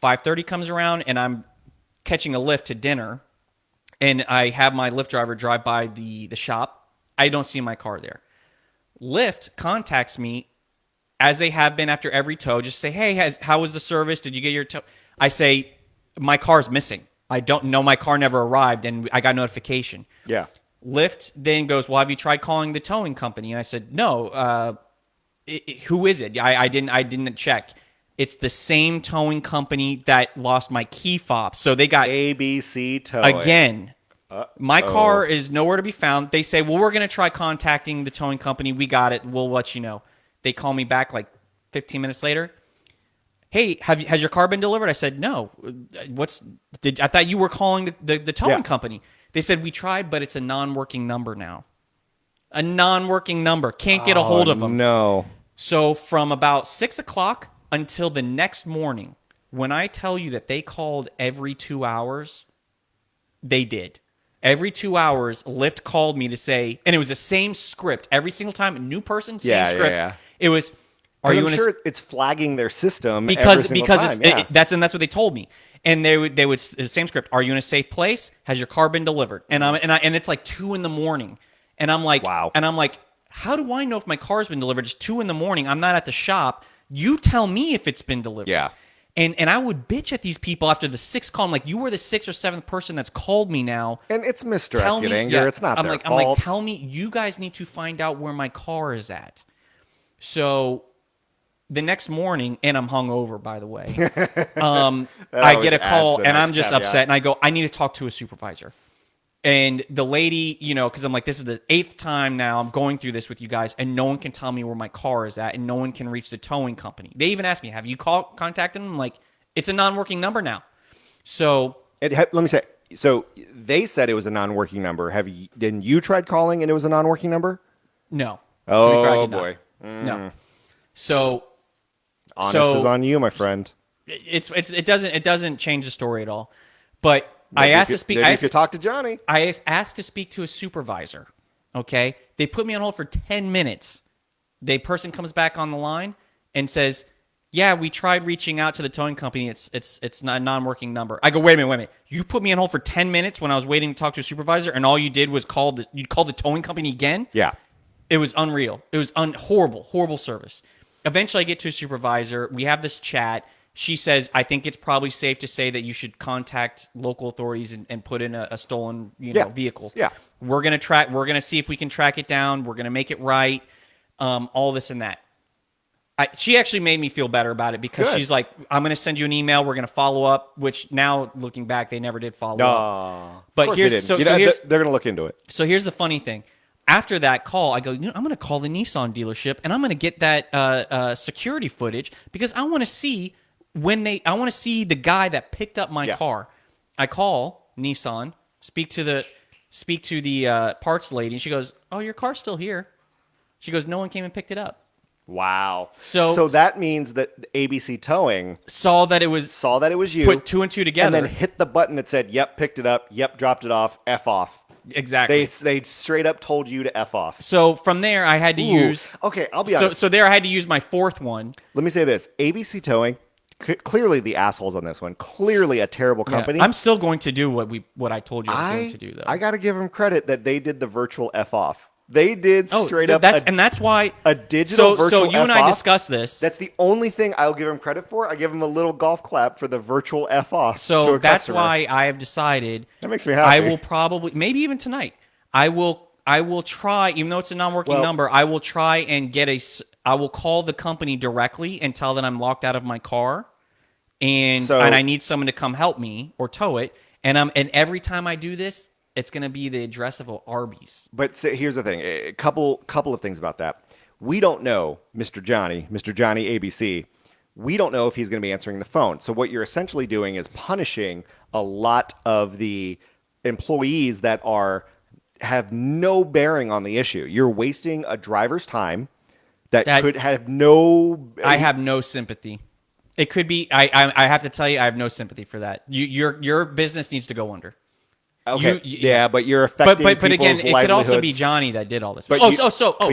5:30 comes around, and I'm catching a Lyft to dinner, and I have my Lyft driver drive by the shop. I don't see my car there. Lyft contacts me, as they have been after every tow, just say, hey, how was the service? Did you get your tow? I say, my car's missing. I don't know, my car never arrived, and I got notification. Yeah. Lyft then goes, well, have you tried calling the towing company? And I said, no. Who is it? I didn't check. It's the same towing company that lost my key fob. So they got ABC Towing. Again. My car is nowhere to be found. They say, well, we're going to try contacting the towing company. We got it. We'll let you know. They call me back like 15 minutes later. Hey, has your car been delivered? I said, no. I thought you were calling the towing company. They said, we tried, but it's a non-working number now. A non-working number. Can't get a hold of them. No. So from about 6 o'clock until the next morning, when I tell you that they called every 2 hours, they did. Every 2 hours, Lyft called me to say, and it was the same script every single time. A new person, same script. Yeah. It was, are you I'm in sure it's flagging their system because every single time. Yeah. that's what they told me. And they would the same script. Are you in a safe place? Has your car been delivered? And and it's like 2 a.m. And I'm like, wow. And I'm like, how do I know if my car's been delivered? It's 2 a.m. I'm not at the shop. You tell me if it's been delivered. Yeah. And I would bitch at these people after the 6th call. I'm like, you were the 6th or 7th person that's called me now. And it's misdirected anger. It's not their fault. I'm like, tell me, you guys need to find out where my car is at. So the next morning, and I'm hungover, by the way, I get a call, and I'm just upset, and I go, I need to talk to a supervisor. And the lady, because I'm like, this is the 8th time now I'm going through this with you guys, and no one can tell me where my car is at, and no one can reach the towing company. They even asked me, have you contacted them? I'm like, it's a non-working number now. So let me say, so they said it was a non-working number. Didn't you tried calling and it was a non-working number? No. Oh, to be fair, I did boy. Not. No. So honest is on you, my friend. It doesn't change the story at all. But I asked to speak. Maybe you could talk to Johnny. I asked to speak to a supervisor. Okay, they put me on hold for 10 minutes. The person comes back on the line and says, "Yeah, we tried reaching out to the towing company. It's not a non-working number." I go, "Wait a minute. You put me on hold for 10 minutes when I was waiting to talk to a supervisor, and all you did was call the towing company again?" Yeah, it was unreal. It was horrible service. Eventually, I get to a supervisor. We have this chat. She says, I think it's probably safe to say that you should contact local authorities and put in a stolen vehicle. Yeah. We're going to see if we can track it down. We're going to make it right. All this and that. She actually made me feel better about it because she's like, I'm going to send you an email. We're going to follow up, which now looking back, they never did follow up. But they're going to look into it. So here's the funny thing. After that call, I go, I'm going to call the Nissan dealership and I'm going to get that security footage because I want to see I want to see the guy that picked up my car. I call Nissan, speak to the parts lady, and she goes, "Oh, your car's still here." She goes, "No one came and picked it up." Wow. So that means that ABC Towing saw that it was you, put 2 and 2 together, and then hit the button that said, "Yep, picked it up. Yep, dropped it off. F off." Exactly. They straight up told you to F off. So from there, I had to use. Okay, I'll be honest. So there, I had to use my 4th one. Let me say this: ABC Towing. Clearly the assholes on this one. Clearly a terrible company. Yeah, I'm still going to do what I told you I was going to do, though. I got to give them credit that they did the virtual F off. They did straight up. That's why a digital virtual. So you and I discussed this. That's the only thing I'll give them credit for. I give them a little golf clap for the virtual F off. So that's why I have decided. That makes me happy. I will probably, maybe even tonight, I will try, even though it's a non-working number, I will try and I will call the company directly and tell them I'm locked out of my car. And I need someone to come help me or tow it. And every time I do this, it's going to be the address of Arby's. But here's the thing: a couple of things about that. We don't know Mr. Johnny ABC. We don't know if he's going to be answering the phone. So what you're essentially doing is punishing a lot of the employees that have no bearing on the issue. You're wasting a driver's time that could have no. I have no sympathy. It could be. I have to tell you, I have no sympathy for that. Your business needs to go under. Okay. But you're affecting. But again, it could also be livelihoods. Johnny that did all this. But you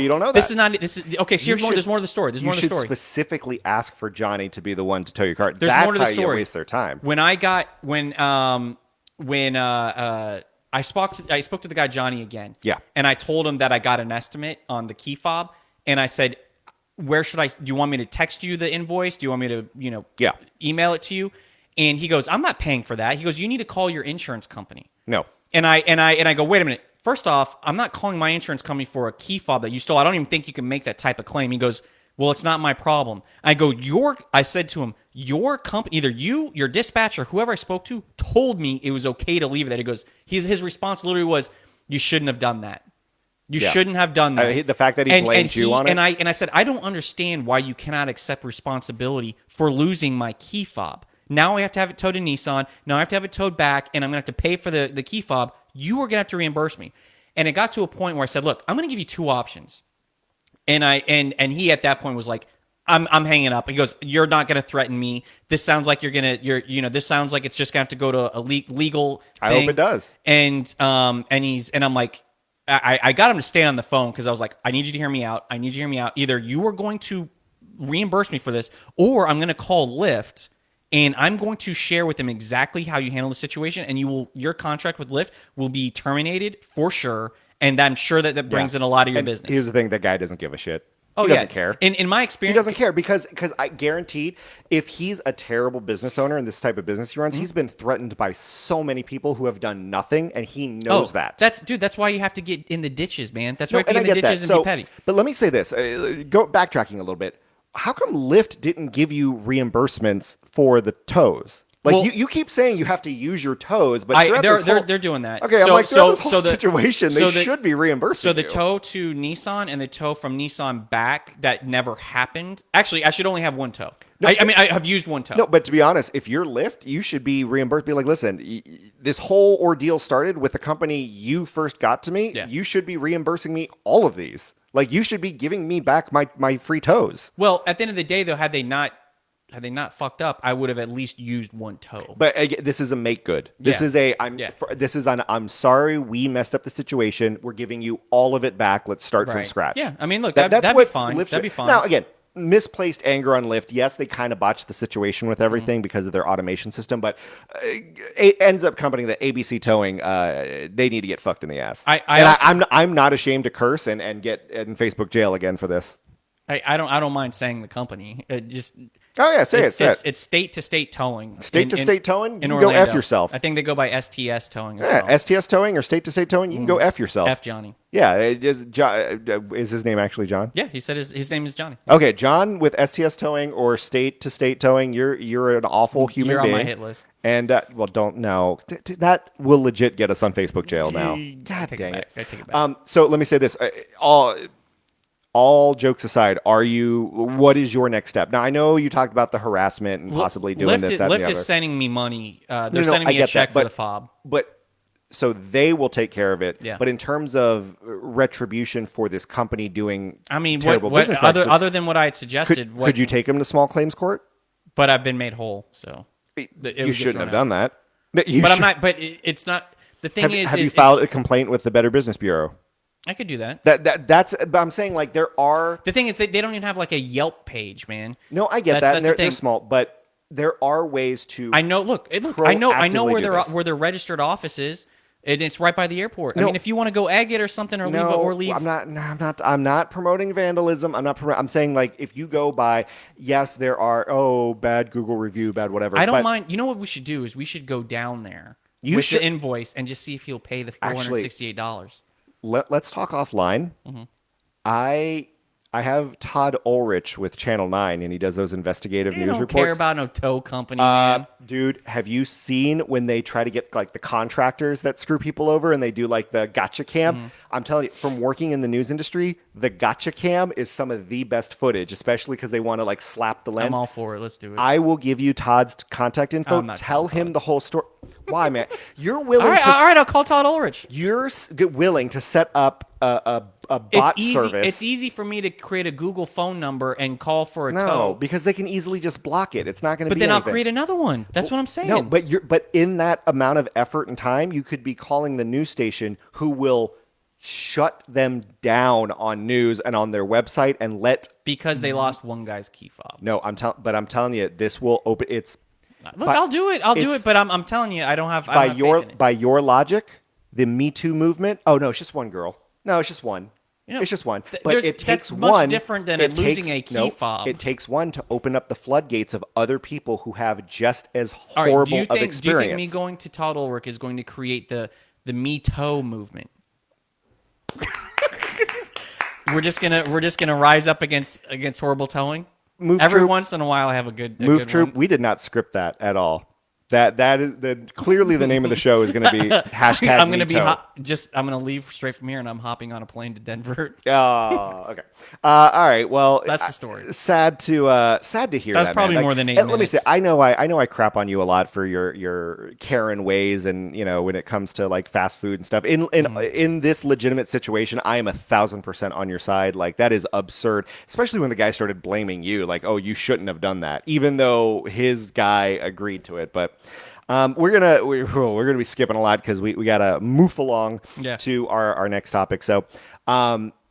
don't know that. This is okay. So there's more to the story. You should specifically ask for Johnny to be the one to tow your car. There's That's more to the how story. you waste their time. When I spoke to the guy Johnny again. Yeah. And I told him that I got an estimate on the key fob, and I said, where should I? Do you want me to text you the invoice? Do you want me to, email it to you? And he goes, I'm not paying for that. He goes, you need to call your insurance company. No. And I go, wait a minute. First off, I'm not calling my insurance company for a key fob that you stole. I don't even think you can make that type of claim. He goes, well, it's not my problem. I go, I said to him, your company, either you, your dispatcher, whoever I spoke to, told me it was okay to leave it. He goes, his response literally was, you shouldn't have done that. You shouldn't have done that. The fact that he blamed you on it. And I said, I don't understand why you cannot accept responsibility for losing my key fob. Now I have to have it towed to Nissan. Now I have to have it towed back, and I'm going to have to pay for the key fob. You are going to have to reimburse me. And it got to a point where I said, look, I'm going to give you two options. And he at that point was like, I'm hanging up. He goes, you're not going to threaten me. This sounds like this sounds like it's just going to have to go to a legal thing. I hope it does. And I'm like, I got him to stay on the phone because I was like, I need you to hear me out. I need you to hear me out. Either you are going to reimburse me for this, or I'm going to call Lyft and I'm going to share with them exactly how you handle the situation, and your contract with Lyft will be terminated for sure. And I'm sure that brings in a lot of your business. Here's the thing: that guy doesn't give a shit. Oh, he doesn't care. In my He experience, doesn't care because I guaranteed if he's a terrible business owner in this type of business he runs, he's been threatened by so many people who have done nothing, and he knows that. That's why you have to get in the ditches, man. That's why you have to and get I in the get ditches that. and be petty. But let me say this: go backtracking a little bit. How come Lyft didn't give you reimbursements for the tows? Like Well, you keep saying you have to use your toes, but they're doing that. Okay, I'm like, throughout this whole situation, they should be reimbursing. So the you. tow to Nissan and the tow from Nissan back that never happened. Actually, I should only have one tow. No, I have used one tow. No, but to be honest, if you're Lyft, you should be reimbursed. Be like, listen, this whole ordeal started with the company you first got to me. Yeah. You should be reimbursing me all of these. Like, you should be giving me back my free tows. Well, at the end of the day, though, had they not fucked up, I would have at least used one tow. But again, this is a make good. This is I'm sorry we messed up the situation. We're giving you all of it back. Let's start from scratch. Yeah, I mean, look, that's that'd be what fine. Lyft That'd be should- fine. Now, again, misplaced anger on Lyft. Yes, they kind of botched the situation with everything because of their automation system, but it ends up company that ABC Towing, they need to get fucked in the ass. I'm not ashamed to curse and get in Facebook jail again for this. I don't mind saying the company. Oh yeah, say it. It's state to state towing. State to state towing. In You can go Orlando. F yourself. I think they go by STS towing. As Yeah, well. STS towing or state to state towing. You can go F yourself. F Johnny. Yeah, is his name actually John? Yeah, he said his name is Johnny. Okay, John with STS towing or state to state towing. You're an awful human You're being. on my hit list. And don't know that will legit get us on Facebook jail now. God dang it! I take it back. So let me say this: all jokes aside, what is your next step? Now, I know you talked about the harassment and possibly doing this, that, and the Lyft other. is sending me money. They're No, sending I me a get check that, for but- the fob. But so they will take care of it. Yeah. But in terms of retribution for this company doing, I mean, terrible what business other practices, other than what I had suggested? could you take them to small claims court? But I've been made whole, so You shouldn't have done that. But I'm not. But it's not. The thing Have you filed a complaint with the Better Business Bureau? I could do that. That's. But I'm saying like there are. The thing is, they don't even have like a Yelp page, man. No, I get That's that. And the they're thing. small, but there are ways to. I know. Look. I know proactively where do this. where their registered office is, and it's right by the airport. I No. mean, if you want to go egg it or something, or leave. I'm not promoting vandalism. I'm saying like if you go by, yes, there are bad Google review, bad whatever. I don't but mind. You know what we should do is we should go down there with should- the invoice and just see if he'll pay the $468. Let's talk offline. Mm-hmm. I have Todd Ulrich with Channel 9, and he does those investigative You news don't reports. care about no tow company, man. Dude, have you seen when they try to get like the contractors that screw people over and they do like the gotcha cam? Mm-hmm. I'm telling you, from working in the news industry, the gotcha cam is some of the best footage, especially because they want to like slap the lens. I'm all for it. Let's do it. I will give you Todd's contact info. I'm not Tell calling him the whole story. Why, man? You're willing all right, to. all right. I'll call Todd Ulrich. You're willing to set up a bot service. It's easy for me to create a Google phone number and call for a No, tow. because they can easily just block it. It's not going to be. But then I'll anything. create another one. That's what I'm saying. No, but in that amount of effort and time, you could be calling the news station who will shut them down on news and on their website and let. because they lost one guy's key fob. No, I'm telling you, this will open. It's Look, I'll do it. I'll do it's- it. But I'm telling you, I don't have. by I don't have your faith in it. by your logic, the Me Too movement. Oh no, it's just one girl. No, it's just one. You know, it's just one. But there's- it that's takes much one. different than it losing takes- a key no, fob. It takes one to open up the floodgates of other people who have just as All right, horrible do you of think experience. me going to Todd Ulrich is going to create the Me Too movement? we're just gonna rise up against horrible towing. Move Every Troop- once in a while, I have a good Move good Troop, one. we did not script that at all. That is clearly the name of the show is going to be hashtag. I'm gonna be Meto. I'm gonna leave straight from here, and I'm hopping on a plane to Denver. Oh, okay. All right. Well, That's the story. Sad to hear That's that. probably man. more than 8 and let me minutes. say, I know I crap on you a lot for your Karen ways, and when it comes to like fast food and stuff. In this legitimate situation, I am 1,000% on your side. Like that is absurd, especially when the guy started blaming you. Like, oh, you shouldn't have done that, even though his guy agreed to it. But we're gonna be skipping a lot because we gotta move along to our next topic. So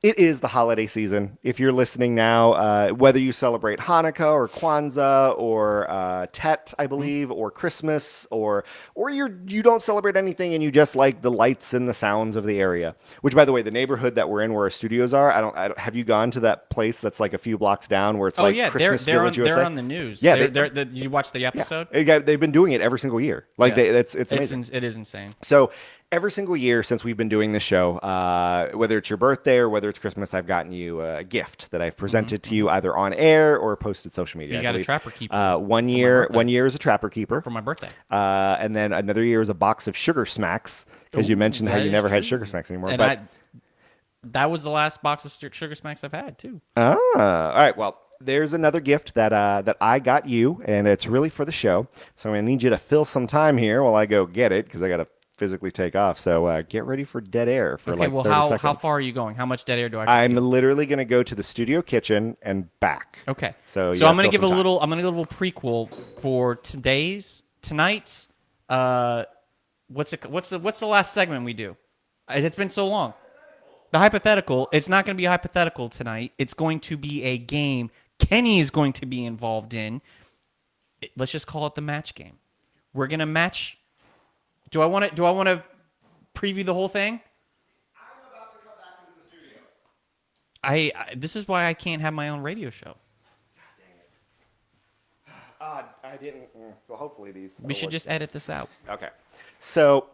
it is the holiday season. If you're listening now, whether you celebrate Hanukkah or Kwanzaa or Tet, I believe, or Christmas, or you don't celebrate anything and you just like the lights and the sounds of the area. Which, by the way, the neighborhood that we're in, where our studios are, I don't have you gone to that place that's like a few blocks down where it's Christmas Village USA? They're on the news. Yeah, did you watch the episode? Yeah. They've been doing it every single year. Like it's amazing. It is insane. So every single year since we've been doing this show, whether it's your birthday or whether it's Christmas, I've gotten you a gift that I've presented to you either on air or posted social media. You got a Trapper Keeper. One year is a Trapper Keeper for my birthday. And then another year is a box of Sugar Smacks, because you mentioned how you never had Sugar Smacks anymore. And that was the last box of Sugar Smacks I've had too. All right. Well, there's another gift that I got you, and it's really for the show. So I'm going to need you to fill some time here while I go get it, because I got to physically take off. So get ready for dead air for 30 seconds. How far are you going? How much dead air do I have to I'm keep? literally going to go to the studio kitchen and back. Okay. So I'm going to give a little prequel for tonight's what's the last segment we do? It's been so long. The hypothetical. It's not going to be a hypothetical tonight. It's going to be a game Kenny is going to be involved in. Let's just call it the match game. We're going to match. Do I want to preview the whole thing? I'm about to come back into the studio. This is why I can't have my own radio show. I didn't. Well, hopefully these. We should just edit this out. Okay. So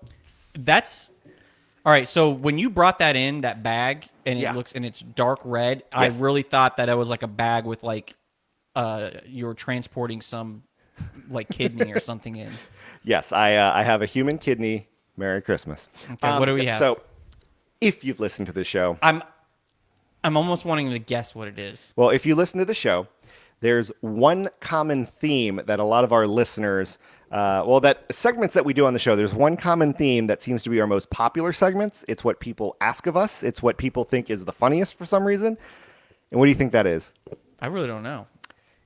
that's all right. So when you brought that bag, and it's dark red, yes. I really thought that it was like a bag with like you were transporting some like kidney or something in. Yes, I have a human kidney. Merry Christmas. Okay, what do we have? So, if you've listened to the show, I'm almost wanting to guess what it is. Well, if you listen to the show, there's one common theme that a lot of our listeners, that segments that we do on the show, there's one common theme that seems to be our most popular segments. It's what people ask of us. It's what people think is the funniest for some reason. And what do you think that is? I really don't know.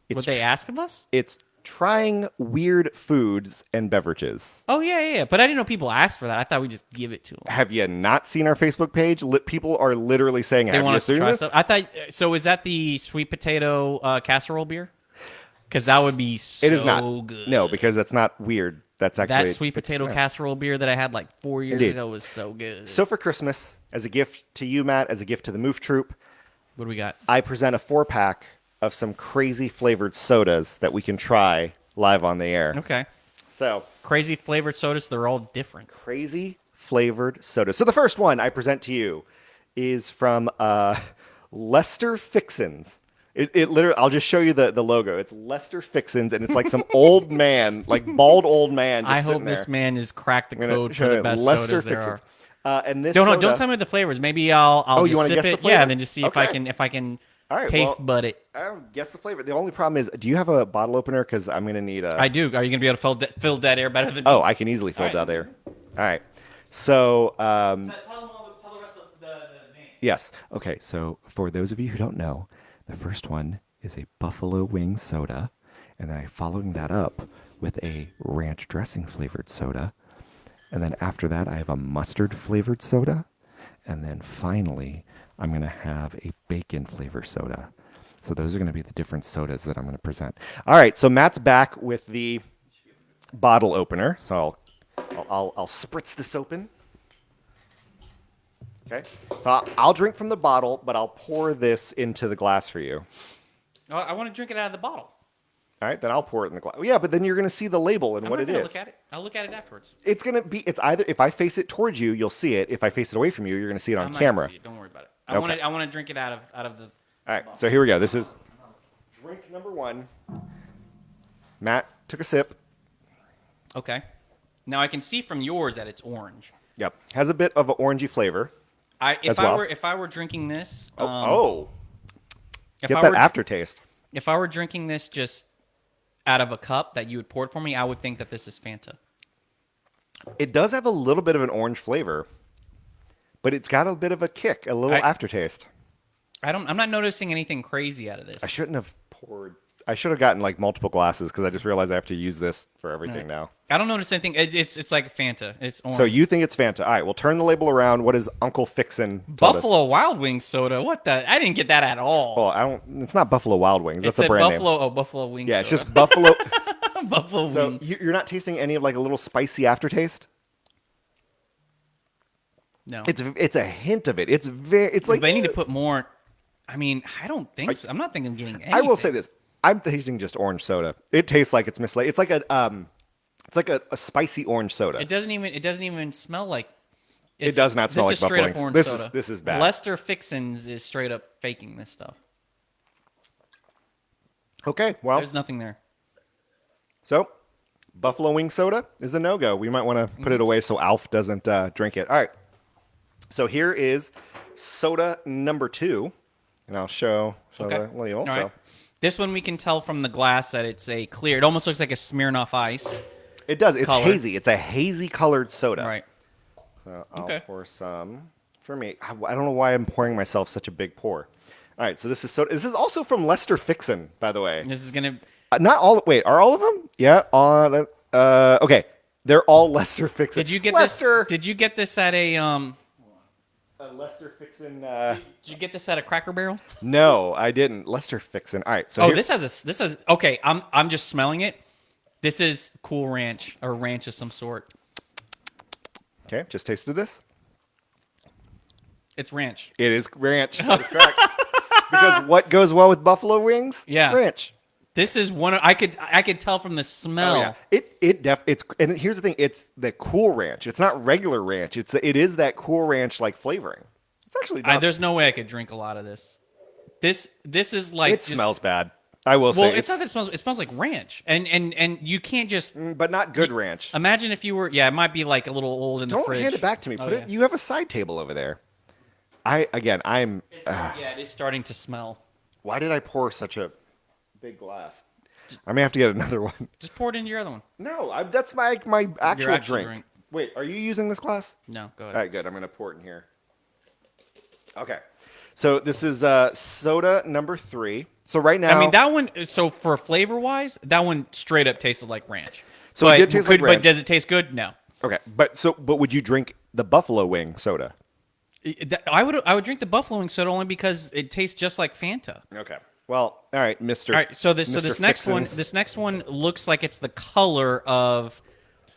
It's what they ask of us? It's trying weird foods and beverages. Oh, yeah. But I didn't know people asked for that. I thought we just give it to them. Have you not seen our Facebook page? People are literally saying, they want us to try stuff. I thought, so is that the sweet potato casserole beer? Because that would be so it is not. good. No, because that's not weird. That's actually... That sweet potato casserole beer that I had like 4 years ago was so good. So for Christmas, as a gift to you, Matt, as a gift to the Moof Troop, what do we got? I present a 4-pack of some crazy flavored sodas that we can try live on the air. Okay. So crazy flavored sodas, they're all different. Crazy flavored sodas. So the first one I present to you is from Lester Fixins. It literally, I'll just show you the logo. It's Lester Fixins, and it's like some old man, like bald old man. I hope this man has cracked the code for the best Lester sodas there are. And this don't tell me the flavors. Maybe I'll just sip it. Yeah, and then just see if I can all right, taste bud it. I'll guess the flavor. The only problem is, do you have a bottle opener? Because I'm going to need a... I do. Are you going to be able to fill dead air better than me? Oh, I can easily fill dead air. All right. So... tell the rest of the name. Yes. Okay, so for those of you who don't know, the first one is a buffalo wing soda, and then I'm following that up with a ranch dressing flavored soda, and then after that I have a mustard flavored soda, and then finally I'm going to have a bacon flavor soda. So those are going to be the different sodas that I'm going to present. All right, so Matt's back with the bottle opener. So I'll spritz this open. Okay, so I'll drink from the bottle, but I'll pour this into the glass for you. Oh, I want to drink it out of the bottle. All right, then I'll pour it in the glass. Yeah, but then you're going to see the label and what it is. Look at it. I'll look at it afterwards. It's going to be. It's either if I face it towards you, you'll see it. If I face it away from you, you're going to see it on camera. See it. Don't worry about it. I want to drink it out of the. All right, so here we go. This is drink number one. Matt took a sip. Okay. Now I can see from yours that it's orange. Yep, has a bit of an orangey flavor. If As well. I were drinking this, Get I that were aftertaste. if I were drinking this just out of a cup that you would pour it for me, I would think that this is Fanta. It does have a little bit of an orange flavor, but it's got a bit of a kick, a little aftertaste. I'm not noticing anything crazy out of this. I shouldn't have poured. I should have gotten like multiple glasses because I just realized I have to use this for everything now. I don't notice anything. It's like Fanta. It's orange. So you think it's Fanta? All right, we'll turn the label around. What is Uncle Fixin' soda? Buffalo Wild Wings soda. What the? I didn't get that at all. Oh, I don't. It's not Buffalo Wild Wings. That's It's a brand Buffalo. name. Oh, Buffalo Wings. Yeah, it's soda. just Buffalo. Buffalo So Wing. you're not tasting any of like a little spicy aftertaste. No, It's a hint of it. It's very. It's like they need to put more. I mean, I don't think so. I'm not thinking of getting anything. I will say this. I'm tasting just orange soda. It tastes like it's mislaid. It's like a spicy orange soda. It doesn't even smell like. It does not smell this like is straight Buffalo up Wings. orange soda. This is bad. Lester Fixins is straight up faking this stuff. Okay, well, There's nothing there. so Buffalo Wing soda is a no-go. We might want to put it away so Alf doesn't drink it. All right. So here is soda number 2, and I'll show Okay. the label. All So right. This one we can tell from the glass that it's a clear. It almost looks like a Smirnoff Ice. it does. It's Color. hazy. It's a hazy colored soda. Right. So I'll Okay. pour some for me. I don't know why I'm pouring myself such a big pour. All right. So this is soda. This is also from Lester Fixin, by the way. This is gonna. Not all. Wait, are all of them? Yeah. Okay. They're all Lester Fixin. Did you get Lester? this? Did you get this at a Lester Fixin. Did you get this at a Cracker Barrel? No, I didn't. Lester Fixin. All right. So Oh, here- this has. Okay, I'm just smelling it. This is Cool Ranch or ranch of some sort. Okay, just tasted this. It's ranch. It is ranch. That is correct. Because what goes well with buffalo wings? Yeah. Ranch. This is one. I could tell from the smell. Oh, yeah. It's and here's the thing. It's the Cool Ranch. It's not regular ranch. It is that Cool Ranch like flavoring. It's actually not, There's no way I could drink a lot of this. This is like it just, smells bad. I will Well, say it's not that it smells. It smells like ranch, and you can't just but not good ranch. imagine if you were. Yeah, it might be like a little old in the Don't fridge. hand it back to me. Oh, Put it. You have a side table over there. I'm. Yeah, it is starting to smell. Why did I pour such a big glass? I may have to get another one. Just pour it into your other one. No, that's my actual actual drink. drink. Wait, are you using this glass? No, go ahead. All right, good. I'm going to pour it in here. Okay. So this is soda number 3. So right now, I mean that one. So for flavor wise, that one straight up tasted like ranch. So it did taste like ranch. But does it taste good? No. Okay, but would you drink the buffalo wing soda? I would drink the buffalo wing soda only because it tastes just like Fanta. Okay. Well, all right, Mr. All right, so this Mr. next one looks like it's the color of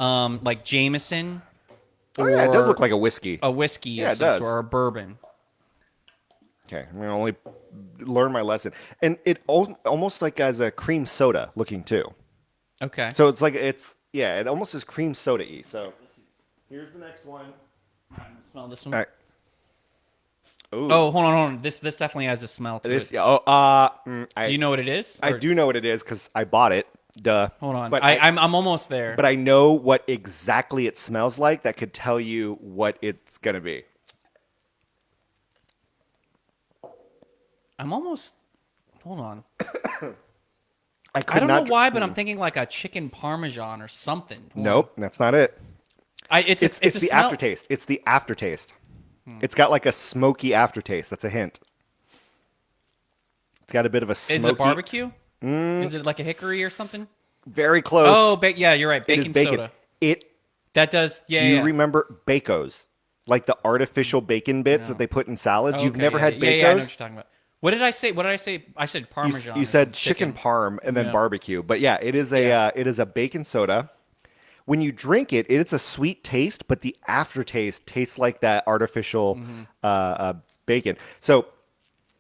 like Jameson. Oh yeah, it does or look like a whiskey. a whiskey Yeah, of it some does. sort, or a bourbon. Okay, I'm gonna only learn my lesson, and it almost like as a cream soda looking too. Okay. So it's like it almost is cream soda-y. So here's the next one. Smell this one. All right. Ooh. Oh, hold on. This definitely has a smell to This, it. yeah, oh, Do you know what it is? I Or- do know what it is because I bought it. Duh. Hold on. But I'm almost there. but I know what exactly it smells like that could tell you what it's gonna be. I'm almost. Hold on. I I don't know why, but I'm thinking like a chicken parmesan or something. Hold on. Nope, that's not it. It's It's a the smell- aftertaste. It's the aftertaste. It's got like a smoky aftertaste. That's a hint. It's got a bit of a smoky. Is it barbecue? Is it like a hickory or something? Very close. Oh, yeah, you're right. it is Bacon bacon. soda. It. That does. Yeah. Do you yeah. remember Bacos? Like the artificial bacon bits that they put in salads. You've Okay, never yeah, had yeah, Bacos? Yeah, I know what you're talking about. What did I say? I said You, Parmesan. you or said some chicken parm and then Yeah. barbecue, but yeah, it is a bacon soda. When you drink it, it's a sweet taste, but the aftertaste tastes like that artificial Mm-hmm. bacon. So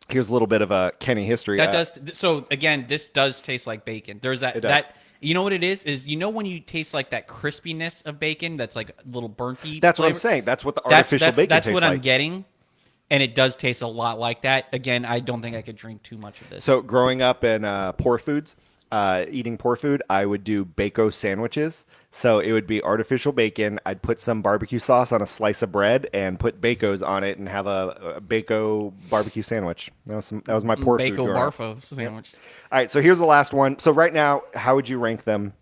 here's a little bit of a Kenny history. That does. So again, this does taste like bacon. There's that. It does. That. You know what it is? Is when you taste like that crispiness of bacon that's like a little burnty. That's what I'm flavor? saying. That's what the That's artificial bacon that's tastes what like. I'm getting, and it does taste a lot like that. Again, I don't think I could drink too much of this. So growing up in poor foods, eating poor food, I would do Bacon sandwiches. So it would be artificial bacon. I'd put some barbecue sauce on a slice of bread and put Bacos on it and have a Baco barbecue sandwich. That was my poor food. Bacon growing up. Barfo sandwich. All right, so here's the last one. So right now, how would you rank them?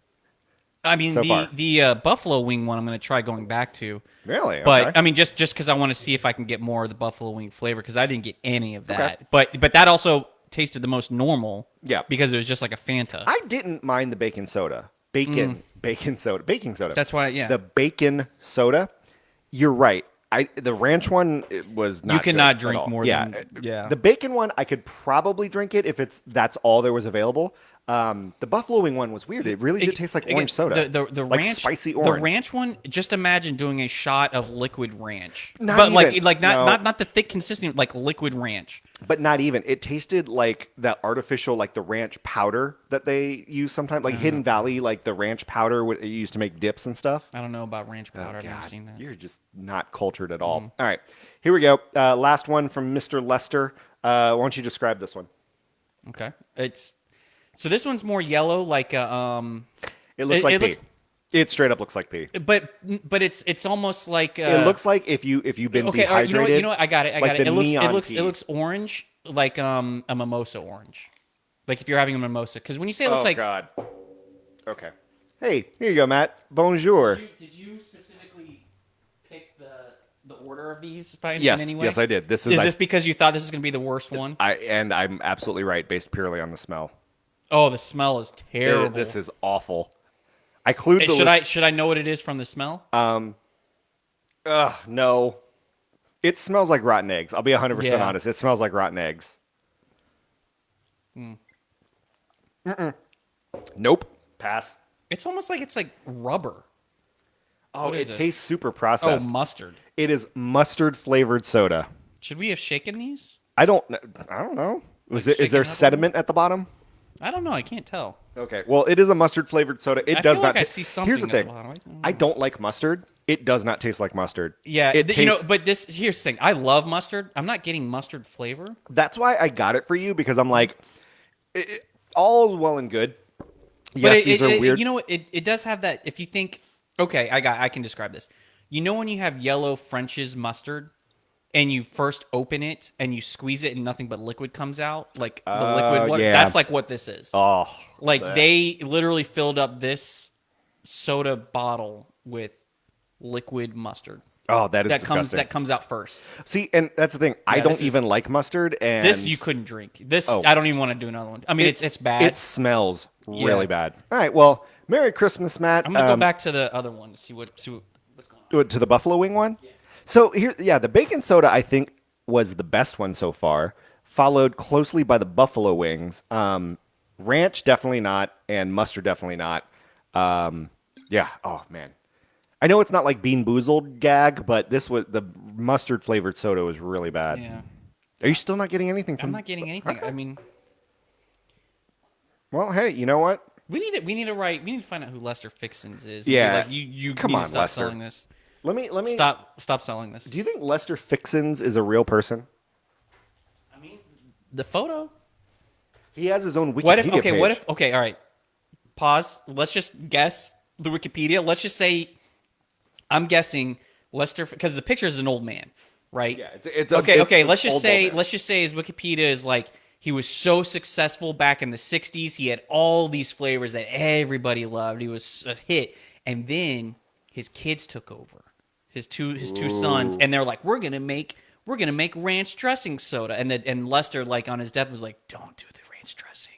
I mean, So far. the buffalo wing one, I'm going to try going back to. Really? But Okay. I mean, just because I want to see if I can get more of the buffalo wing flavor, because I didn't get any of that. But that also tasted the most normal. Yeah. Because it was just like a Fanta. I didn't mind the bacon soda. Baking soda. That's why, yeah. The bacon soda. You're right. The ranch one it was not. You cannot good at drink all. more yeah. than- yeah. The bacon one, I could probably drink it if that's all there was available. The buffalo wing one was weird. It really did taste like Again, orange soda. The like ranch, spicy the orange. ranch one. Just imagine doing a shot of liquid ranch, Not but even. like No. not the thick consistency, like liquid ranch. But not even. It tasted like that artificial, like the ranch powder that they use sometimes, like Hidden Valley, like the ranch powder you used to make dips and stuff. I don't know about ranch powder. I've never God, seen that. You're just not cultured at all. All right, here we go. Last one from Mr. Lester. Why don't you describe this one? Okay, so this one's more yellow, like It looks like it pea. looks- It straight up looks like pea. but it's almost like It looks like if you've been okay. All right, dehydrated. you know what? I got it. like the It neon looks pea. it looks orange, like a mimosa orange, like if you're having a mimosa. Because when you say it looks like God. Okay. Hey, here you go, Matt. Bonjour. Did you specifically pick the order of these by Yes, in any way? yes, I did. This Is is this because you thought this was going to be the worst one? I'm absolutely right, based purely on the smell. Oh, the smell is terrible. This is awful. I clued the Should I know what it is from the smell? No. It smells like rotten eggs. I'll be 100% Yeah. honest. It smells like rotten eggs. Nope. Pass. It's almost like it's like rubber. Oh, What it is this? tastes super Oh, processed. mustard. It is mustard flavored soda. Should we have shaken these? I don't know. Is there shaken up a sediment at the bottom? I don't know. I can't tell. Okay. Well, it is a mustard flavored soda. It I does feel not like I ta- see something Here's the at the thing. bottom. I don't know. I don't like mustard. It does not taste like mustard. Yeah, It you know, tastes- but here's the thing. I love mustard. I'm not getting mustard flavor. That's why I got it for you because I'm like all well and good. Yes, these are weird. You know, it does have that. If you think, okay, I can describe this. You know, when you have yellow French's mustard, and you first open it and you squeeze it and nothing but liquid comes out, like the liquid water. yeah. That's like what this is. Oh, Like bleh. they literally filled up this soda bottle with liquid mustard. Oh, that is That disgusting. comes out first. See, and that's the thing. I Yeah, don't this is- even like mustard, and This you couldn't drink. This Oh. I don't even want to do another one. I mean, it's bad. It smells really Yeah. bad. All right, well, Merry Christmas, Matt. I'm gonna go back to the other one to see what's going on. To the buffalo wing one. So here, yeah, the bacon soda I think was the best one so far, followed closely by the buffalo wings. Ranch definitely not, and mustard definitely not. Yeah. Oh man, I know it's not like Bean Boozled gag, but this was the mustard flavored soda was really bad. Yeah, Are you still not getting anything from? I'm not getting anything. I mean, Well, hey, you know what? we need to find out who Lester Fixins is. Yeah. Like you Come need on, to stop Lester. selling this. Let me. Stop selling this. Do you think Lester Fixins is a real person? I mean, the photo. He has his own Wikipedia What if? Okay, page. what if? Okay, all right. Pause. Let's just guess the Wikipedia. Let's just say, I'm guessing Lester because the picture is an old man, right? Yeah, it's okay. it's Let's just old say man. his Wikipedia is like he was so successful back in the '60s. He had all these flavors that everybody loved. He was a hit, and then his kids took over. His two sons, and they're like, we're gonna make ranch dressing soda, and Lester like on his death was like, don't do the ranch dressing,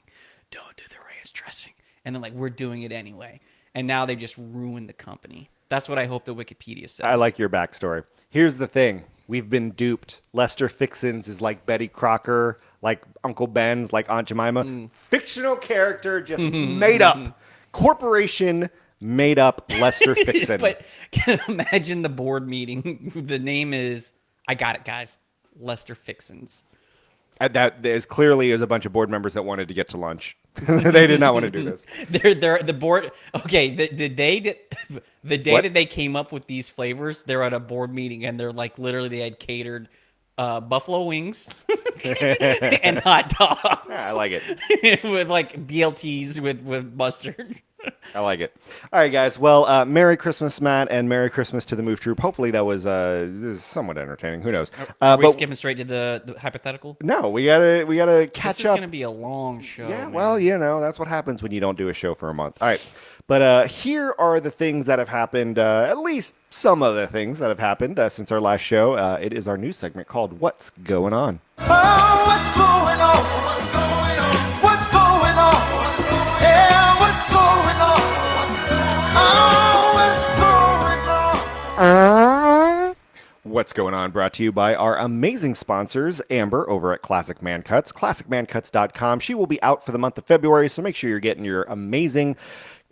and then like we're doing it anyway, and now they just ruined the company. That's what I hope the Wikipedia says. I like your backstory. Here's the thing. We've been duped. Lester Fixins is like Betty Crocker, like Uncle Ben's, like Aunt Jemima. Fictional character, just made up. Corporation made up Lester Fixin. But can you imagine the board meeting? The name is I got it, guys. Lester Fixins. That is clearly is a bunch of board members that wanted to get to lunch. They did not want to do this. They're the board. Okay, the day What? that they came up with these flavors, they're at a board meeting and they're like literally they had catered buffalo wings and hot dogs. I like it. with like BLTs with mustard. I like it. All right, guys. Well, Merry Christmas, Matt, and Merry Christmas to the Move Troop. Hopefully that was somewhat entertaining. Who knows? Are we But skipping straight to the hypothetical? no, we gotta catch This is up. going to be a long show. Yeah, man. well, that's what happens when you don't do a show for a month. All right. But here are the things that have happened, at least some of the things that have happened since our last show. It is our news segment called What's Going On? Oh, what's going on? What's going on? What's going on? What's going on? Yeah, what's going on? What's going on? Oh, what's going on? What's Going On brought to you by our amazing sponsors, Amber over at Classic Man Cuts, classicmancuts.com. She will be out for the month of February, so make sure you're getting your amazing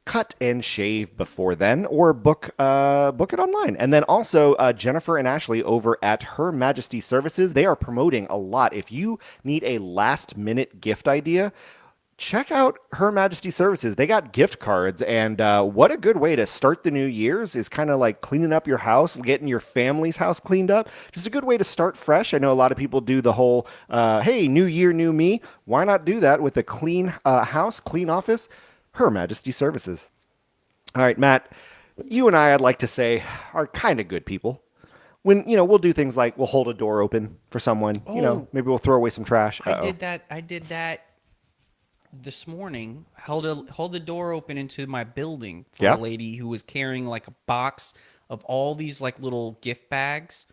cut and shave before then, or book it online. And then also Jennifer and Ashley over at Her Majesty Services. They are promoting a lot. If you need a last minute gift idea, check out Her Majesty Services. They got gift cards, and what a good way to start the new year's is kind of like cleaning up your house, getting your family's house cleaned up. Just a good way to start fresh. I know a lot of people do the whole, hey, new year, new me. Why not do that with a clean house, clean office? Her Majesty Services. All right, Matt, you and I'd like to say, are kind of good people. When, we'll do things like we'll hold a door open for someone, Oh. maybe we'll throw away some trash. I did that this morning. Held the door open into my building for Yeah. a lady who was carrying like a box of all these like little gift bags.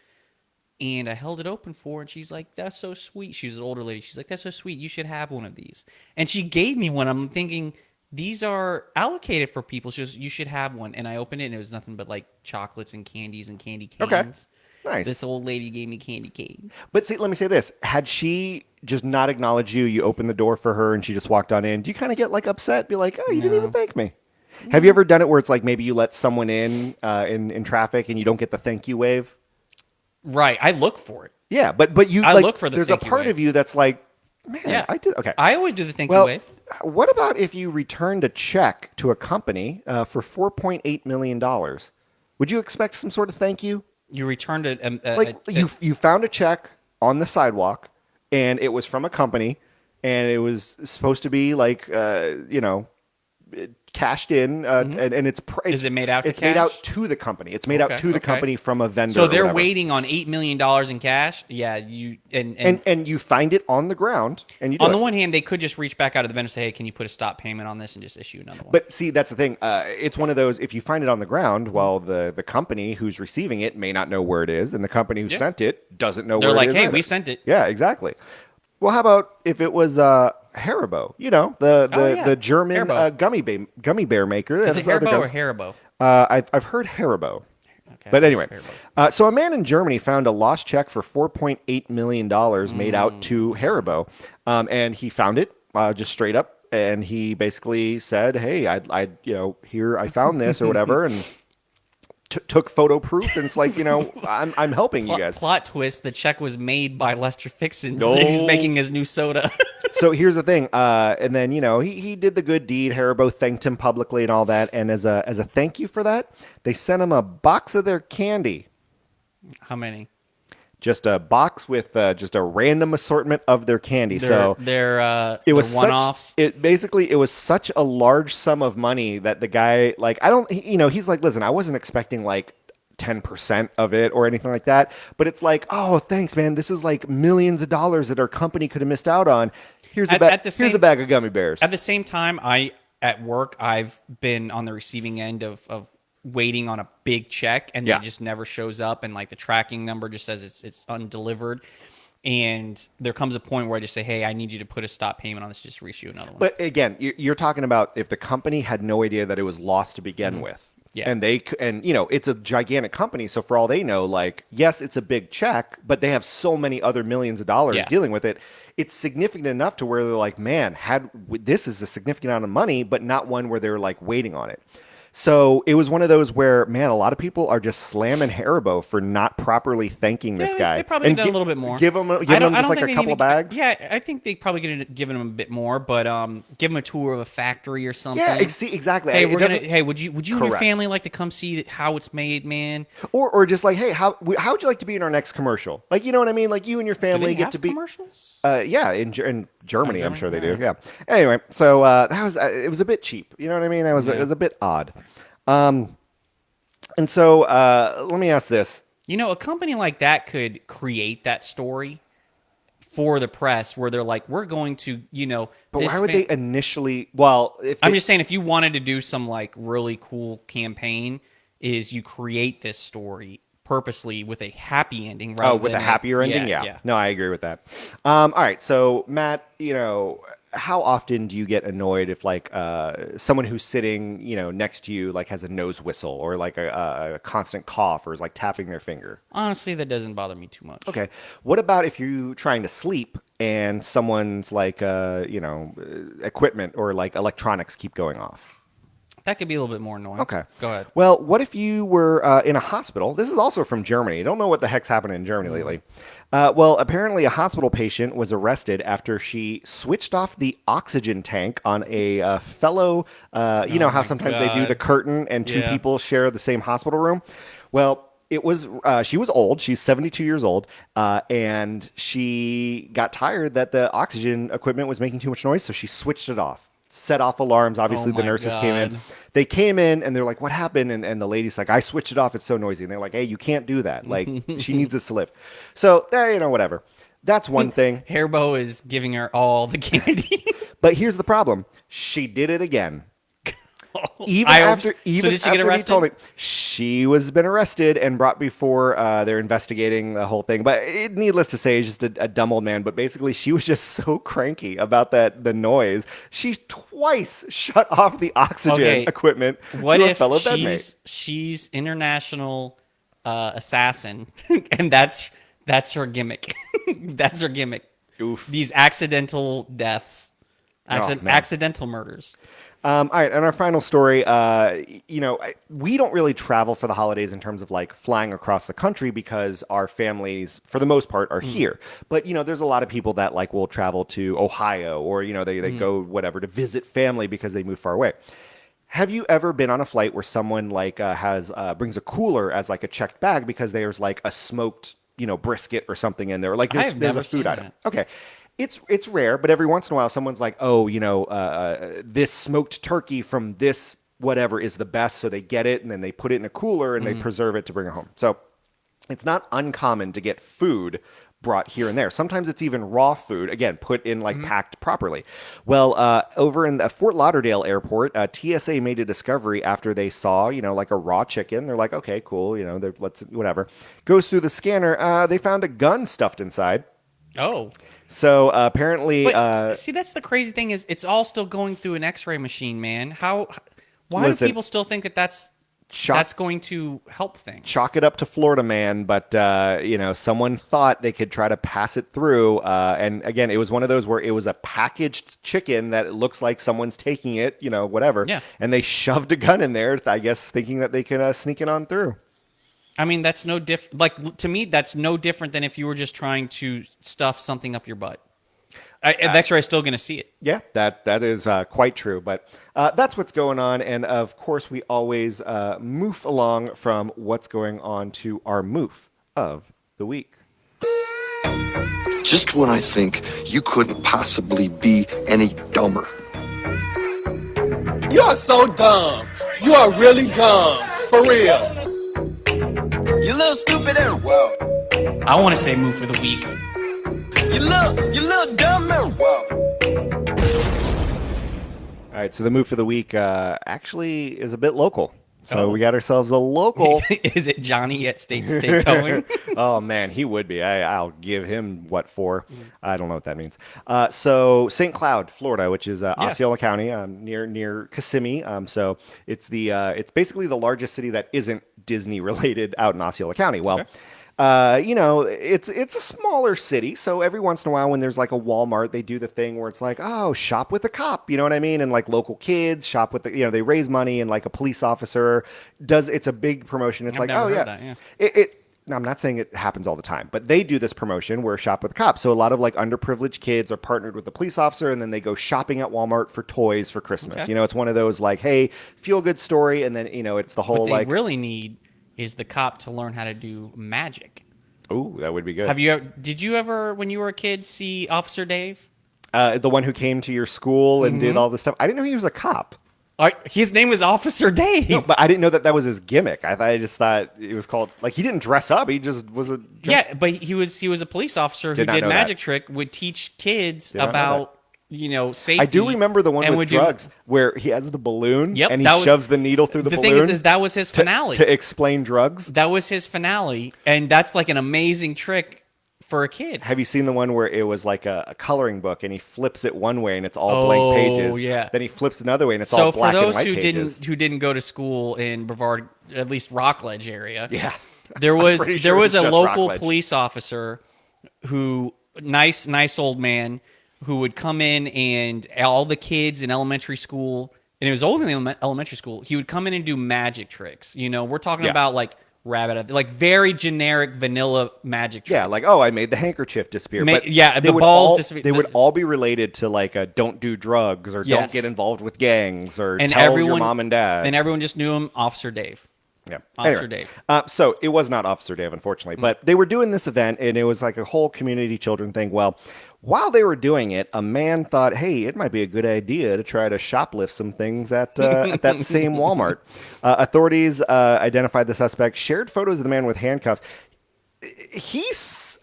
And I held it open for her, and she's like, "That's so sweet." She was an older lady. She's like, "That's so sweet. You should have one of these." And she gave me one. I'm thinking, these are allocated for people. She goes, "You should have one." And I opened it, and it was nothing but like chocolates and candies and candy canes. Okay. Nice. This old lady gave me candy canes. But see, let me say this. Had she just not acknowledged you, you opened the door for her and she just walked on in, do you kind of get like upset? Be like, oh, you didn't even thank me. Have you ever done it where it's like maybe you let someone in traffic and you don't get the thank you wave? Right. I look for it. Yeah, but you I like, look for the there's a thank you part wave. of you that's like, man, Yeah. I did. Okay. I always do the thank Well, you wave. what about if you returned a check to a company for $4.8 million? Would you expect some sort of thank you? You returned it. You found a check on the sidewalk, and it was from a company, and it was supposed to be like cashed in, and it's Is it made out to It's made cash? out to the company. It's made out Okay, to the okay. company from a vendor. So or they're whatever. waiting on $8 million in cash. Yeah, you and you find it on the ground, and you do on the it. one hand, they could just reach back out to the vendor and say, "Hey, can you put a stop payment on this and just issue another one?" But see, that's the thing. It's one of those. If you find it on the ground, well, the company who's receiving it may not know where it is, and the company who Yeah. sent it doesn't know They're where like, it is. "Hey, either. we sent it." Yeah, exactly. Well, how about if it was Haribo? yeah. The German Haribo. gummy bear maker. Is That's it other Haribo or gums. Haribo? I've heard Haribo. Okay, But I anyway, think it's Haribo. so a man in Germany found a lost check for $4.8 million made out Mm. to Haribo, and he found it just straight up, and he basically said, "Hey, here I found this or whatever," and took photo proof, and it's like, I'm helping you guys. Plot twist: the check was made by Lester Fixon. No. He's making his new soda. So here's the thing, and then he did the good deed. Haribo thanked him publicly and all that, and as a thank you for that, they sent him a box of their candy. How many? Just a box with just a random assortment of their candy. They're It was one-offs. It was such a large sum of money that the guy, like, he's like, listen, I wasn't expecting like 10% of it or anything like that, but it's like, oh, thanks, man. This is like millions of dollars that our company could have missed out on. Here's a bag of gummy bears. At the same time, at work, I've been on the receiving end of waiting on a big check, and Yeah. it just never shows up, and like the tracking number just says it's undelivered. And there comes a point where I just say, "Hey, I need you to put a stop payment on this. Just reissue another one." But again, you're talking about if the company had no idea that it was lost to begin with. Yeah. And it's a gigantic company. So for all they know, like, yes, it's a big check, but they have so many other millions of dollars Yeah. dealing with it. It's significant enough to where they're like, man, this is a significant amount of money, but not one where they're like waiting on it. So it was one of those where, man, a lot of people are just slamming Haribo for not properly thanking this Yeah, guy. They probably could have done a little bit more. Give him I just don't like think a they couple need to- bags. Yeah, I think they probably could have given him a bit more, but give him a tour of a factory or something. Yeah, exactly. Hey, It we're gonna. doesn't- Hey, would you and your Correct. family like to come see how it's made, man? Or just like, hey, how would you like to be in our next commercial? Like, you know what I mean? Like, you and your Do family they get have to be. commercials? Yeah, in Germany, I'm Germany? sure they do. Alright. Yeah. Anyway, so that was it was a bit cheap. You know what I mean? It was a bit odd. And so let me ask this. A company like that could create that story for the press, where they're like, "We're going to, But this why would fan- they initially? Well, if I'm they- just saying, if you wanted to do some like really cool campaign, is you create this story purposely with a happy ending, rather with a than happier ending. Yeah. No, I agree with that. All right. So Matt, how often do you get annoyed if like someone who's sitting, next to you like has a nose whistle or like a constant cough or is like tapping their finger? Honestly, that doesn't bother me too much. Okay. What about if you're trying to sleep and someone's like, equipment or like electronics keep going off? That could be a little bit more annoying. Okay. Go ahead. Well, what if you were in a hospital? This is also from Germany. I don't know what the heck's happening in Germany lately. Well, apparently a hospital patient was arrested after she switched off the oxygen tank on a fellow, you know how my sometimes they do God. the curtain and two Yeah. people share the same hospital room? Well, it was she was old. She's 72 years old, and she got tired that the oxygen equipment was making too much noise, so she switched it off. Set off alarms. Obviously, Oh the my nurses came in. God. They came in and they're like, "What happened?" And the lady's like, "I switched it off. It's so noisy." And they're like, "Hey, you can't do that. Like, she needs this to live." So, whatever. That's one thing. Hairbo is giving her all the candy. But here's the problem: she did it again. Even I hope after, so. even So did she get after he arrested? told me, she was been arrested and brought before. They're investigating the whole thing. But needless to say, he's just a dumb old man. But basically, she was just so cranky about the noise. She twice shut off the oxygen Okay, equipment What to a if fellow bedmate. she's international assassin, and that's her gimmick? That's her gimmick. Oof. These accidental deaths, man. accidental murders. All right, and our final story. We don't really travel for the holidays in terms of like flying across the country because our families, for the most part, are here. But there's a lot of people that like will travel to Ohio or they go whatever to visit family because they move far away. Have you ever been on a flight where someone like brings a cooler as like a checked bag because there's like a smoked brisket or something in there? Like I have there's never a food seen item. that. Okay. It's rare, but every once in a while, someone's like, "Oh, this smoked turkey from this whatever is the best," so they get it and then they put it in a cooler and they preserve it to bring it home. So it's not uncommon to get food brought here and there. Sometimes it's even raw food, again, put in like packed properly. Well, over in the Fort Lauderdale airport, TSA made a discovery after they saw, like a raw chicken. They're like, okay, cool, let's whatever. Goes through the scanner. They found a gun stuffed inside. Oh, So apparently, but see, that's the crazy thing is it's all still going through an X-ray machine, man. Why Listen, do people still think that that's going to help things? chalk it up to Florida man, but someone thought they could try to pass it through. And again, it was one of those where it was a packaged chicken that it looks like someone's taking it, whatever. Yeah. And they shoved a gun in there, I guess, thinking that they can sneak it on through. I mean, that's no different. Like, to me, that's no different than if you were just trying to stuff something up your butt. The X-ray is still going to see it. Yeah, that is quite true. But that's what's going on. And of course, we always move along from what's going on to our move of the week. Just when I think you couldn't possibly be any dumber. You are so dumb. You are really dumb. For real. You little stupid and whoa. I want to say move for the week. You little dumb and whoa. All right, so the move for the week actually is a bit local. So Oh. we got ourselves a local. Is it Johnny at State to State Towing? Oh man, he would be. I'll give him what for. I don't know what that means. So St. Cloud, Florida, which is Osceola County, near Kissimmee. So it's basically the largest city that isn't Disney related out in Osceola County. Well, you know, it's a smaller city, so every once in a while when there's like a Walmart, they do the thing where it's like, oh, shop with a cop, you know what I mean? And like local kids shop with the, you know, they raise money, and like a police officer does. It's a big promotion. It's I've like, never oh heard yeah, that, yeah. it. Now, I'm not saying it happens all the time, but they do this promotion where shop with cops. So a lot of like underprivileged kids are partnered with the police officer, and then they go shopping at Walmart for toys for Christmas. Okay. You know, it's one of those like, hey, feel good story, and then you know, it's the whole What they like, really need is the cop to learn how to do magic. ooh, that would be good. Did you ever, when you were a kid, see Officer Dave? The one who came to your school and did all this stuff. I didn't know he was a cop. His name was Officer Dave. No, but I didn't know that was his gimmick. I just thought it was called like he didn't dress up. He just was a Yeah, but he was a police officer who Did not did know magic that. trick, would teach kids not know about safety. I do remember the one and with would do- drugs where he has the balloon Yep, and he that was- shoves the needle through the The balloon. thing is that was his finale. to explain drugs. That was his finale, and that's like an amazing trick for a kid. Have you seen the one where it was like a coloring book and he flips it one way and it's all blank Oh, pages? yeah. Then he flips another way and it's So all for black and those white who pages. didn't go to school in Brevard, at least Rockledge area, Yeah. there was pretty there sure was it's a just local Rockledge. police officer who nice old man who would come in, and all the kids in elementary school, and it was older than elementary school, he would come in and do magic tricks. You know, we're talking Yeah. about like like very generic vanilla magic tricks. Yeah, like, oh, I made the handkerchief disappear. Ma- but yeah, they the would balls all, disappear. They would all be related to like a don't do drugs or don't Yes. get involved with gangs or and tell everyone, your mom and dad. and everyone just knew him, Officer Dave. Yeah. Officer Dave. So it was not Officer Dave, unfortunately, but they were doing this event and it was like a whole community children thing. Well, while they were doing it, a man thought, hey, it might be a good idea to try to shoplift some things at that same Walmart. Authorities identified the suspect, shared photos of the man with handcuffs.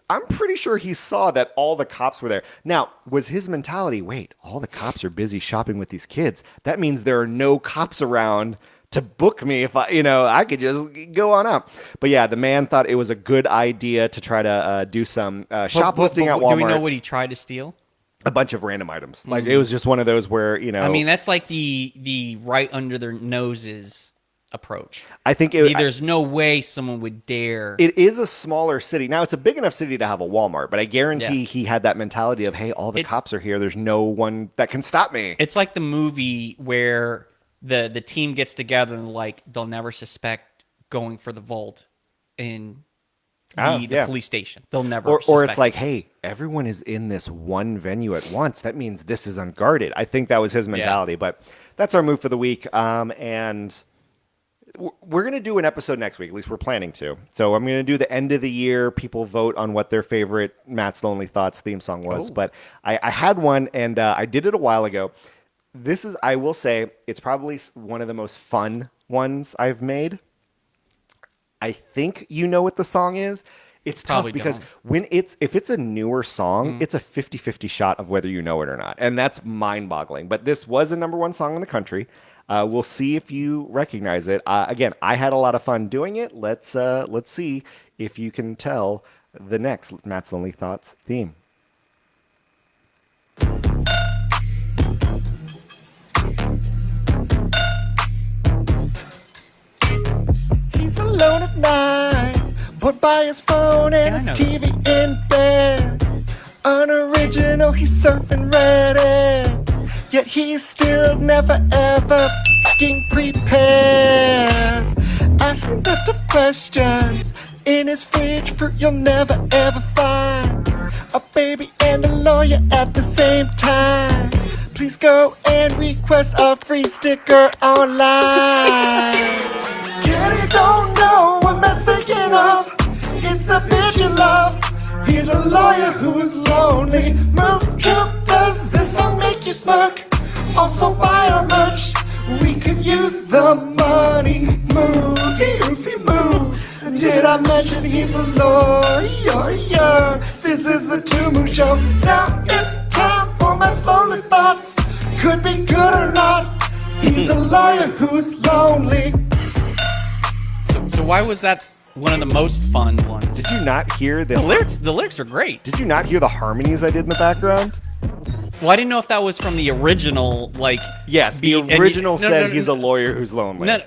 I'm pretty sure he saw that all the cops were there. Now, was his mentality, wait, all the cops are busy shopping with these kids. That means there are no cops around to book me if I could just go on up. But yeah, the man thought it was a good idea to try to do some shoplifting at Walmart. Do we know what he tried to steal? A bunch of random items. Like it was just one of those where, I mean, that's like the right under their noses approach. I think There's no way someone would dare. it is a smaller city. Now, it's a big enough city to have a Walmart, but I guarantee Yeah. he had that mentality of, hey, all the It's- cops are here. There's no one that can stop me. It's like the movie where the team gets together and like they'll never suspect going for the vault in the yeah. police station. They'll never Or suspect. it's like, hey, everyone is in this one venue at once. That means this is unguarded. I think that was his mentality. But that's our move for the week. And we're going to do an episode next week. At least we're planning to. So I'm going to do the end of the year. People vote on what their favorite Matt's Lonely Thoughts theme song was. Oh. But I had one, and I did it a while ago. This is, I will say, it's probably one of the most fun ones I've made. I think you know what the song is. It's tough Probably because don't. if it's a newer song, it's a 50-50 shot of whether you know it or not. And that's mind-boggling. But this was a number one song in the country. We'll see if you recognize it. Again, I had a lot of fun doing it. Let's see if you can tell the next Matt's Lonely Thoughts theme. He's alone at night, bored by his phone and Yeah, I his know TV in bed. Unoriginal, he's surfing Reddit. Yet he's still never ever fucking prepared. Asking the tough questions in his fridge, fruit you'll never ever find. A baby and a lawyer at the same time. Please go and request a free sticker online. Kenny don't know what Matt's thinking of. It's the bitch you love. He's a lawyer who's lonely. Move Troop, does this song make you smirk? Also buy our merch. We could use the money. Move. Did I mention he's a lawyer? This is the Two Moon Show. Now it's time for Matt's Lonely Thoughts. Could be good or not. He's a lawyer who's lonely. So why was that one of the most fun ones? Did you not hear The lyrics are great. Did you not hear the harmonies I did in the background? Well, I didn't know if that was from the original, like Yes, the beat, and original no, said no, he's a lawyer who's lonely. No,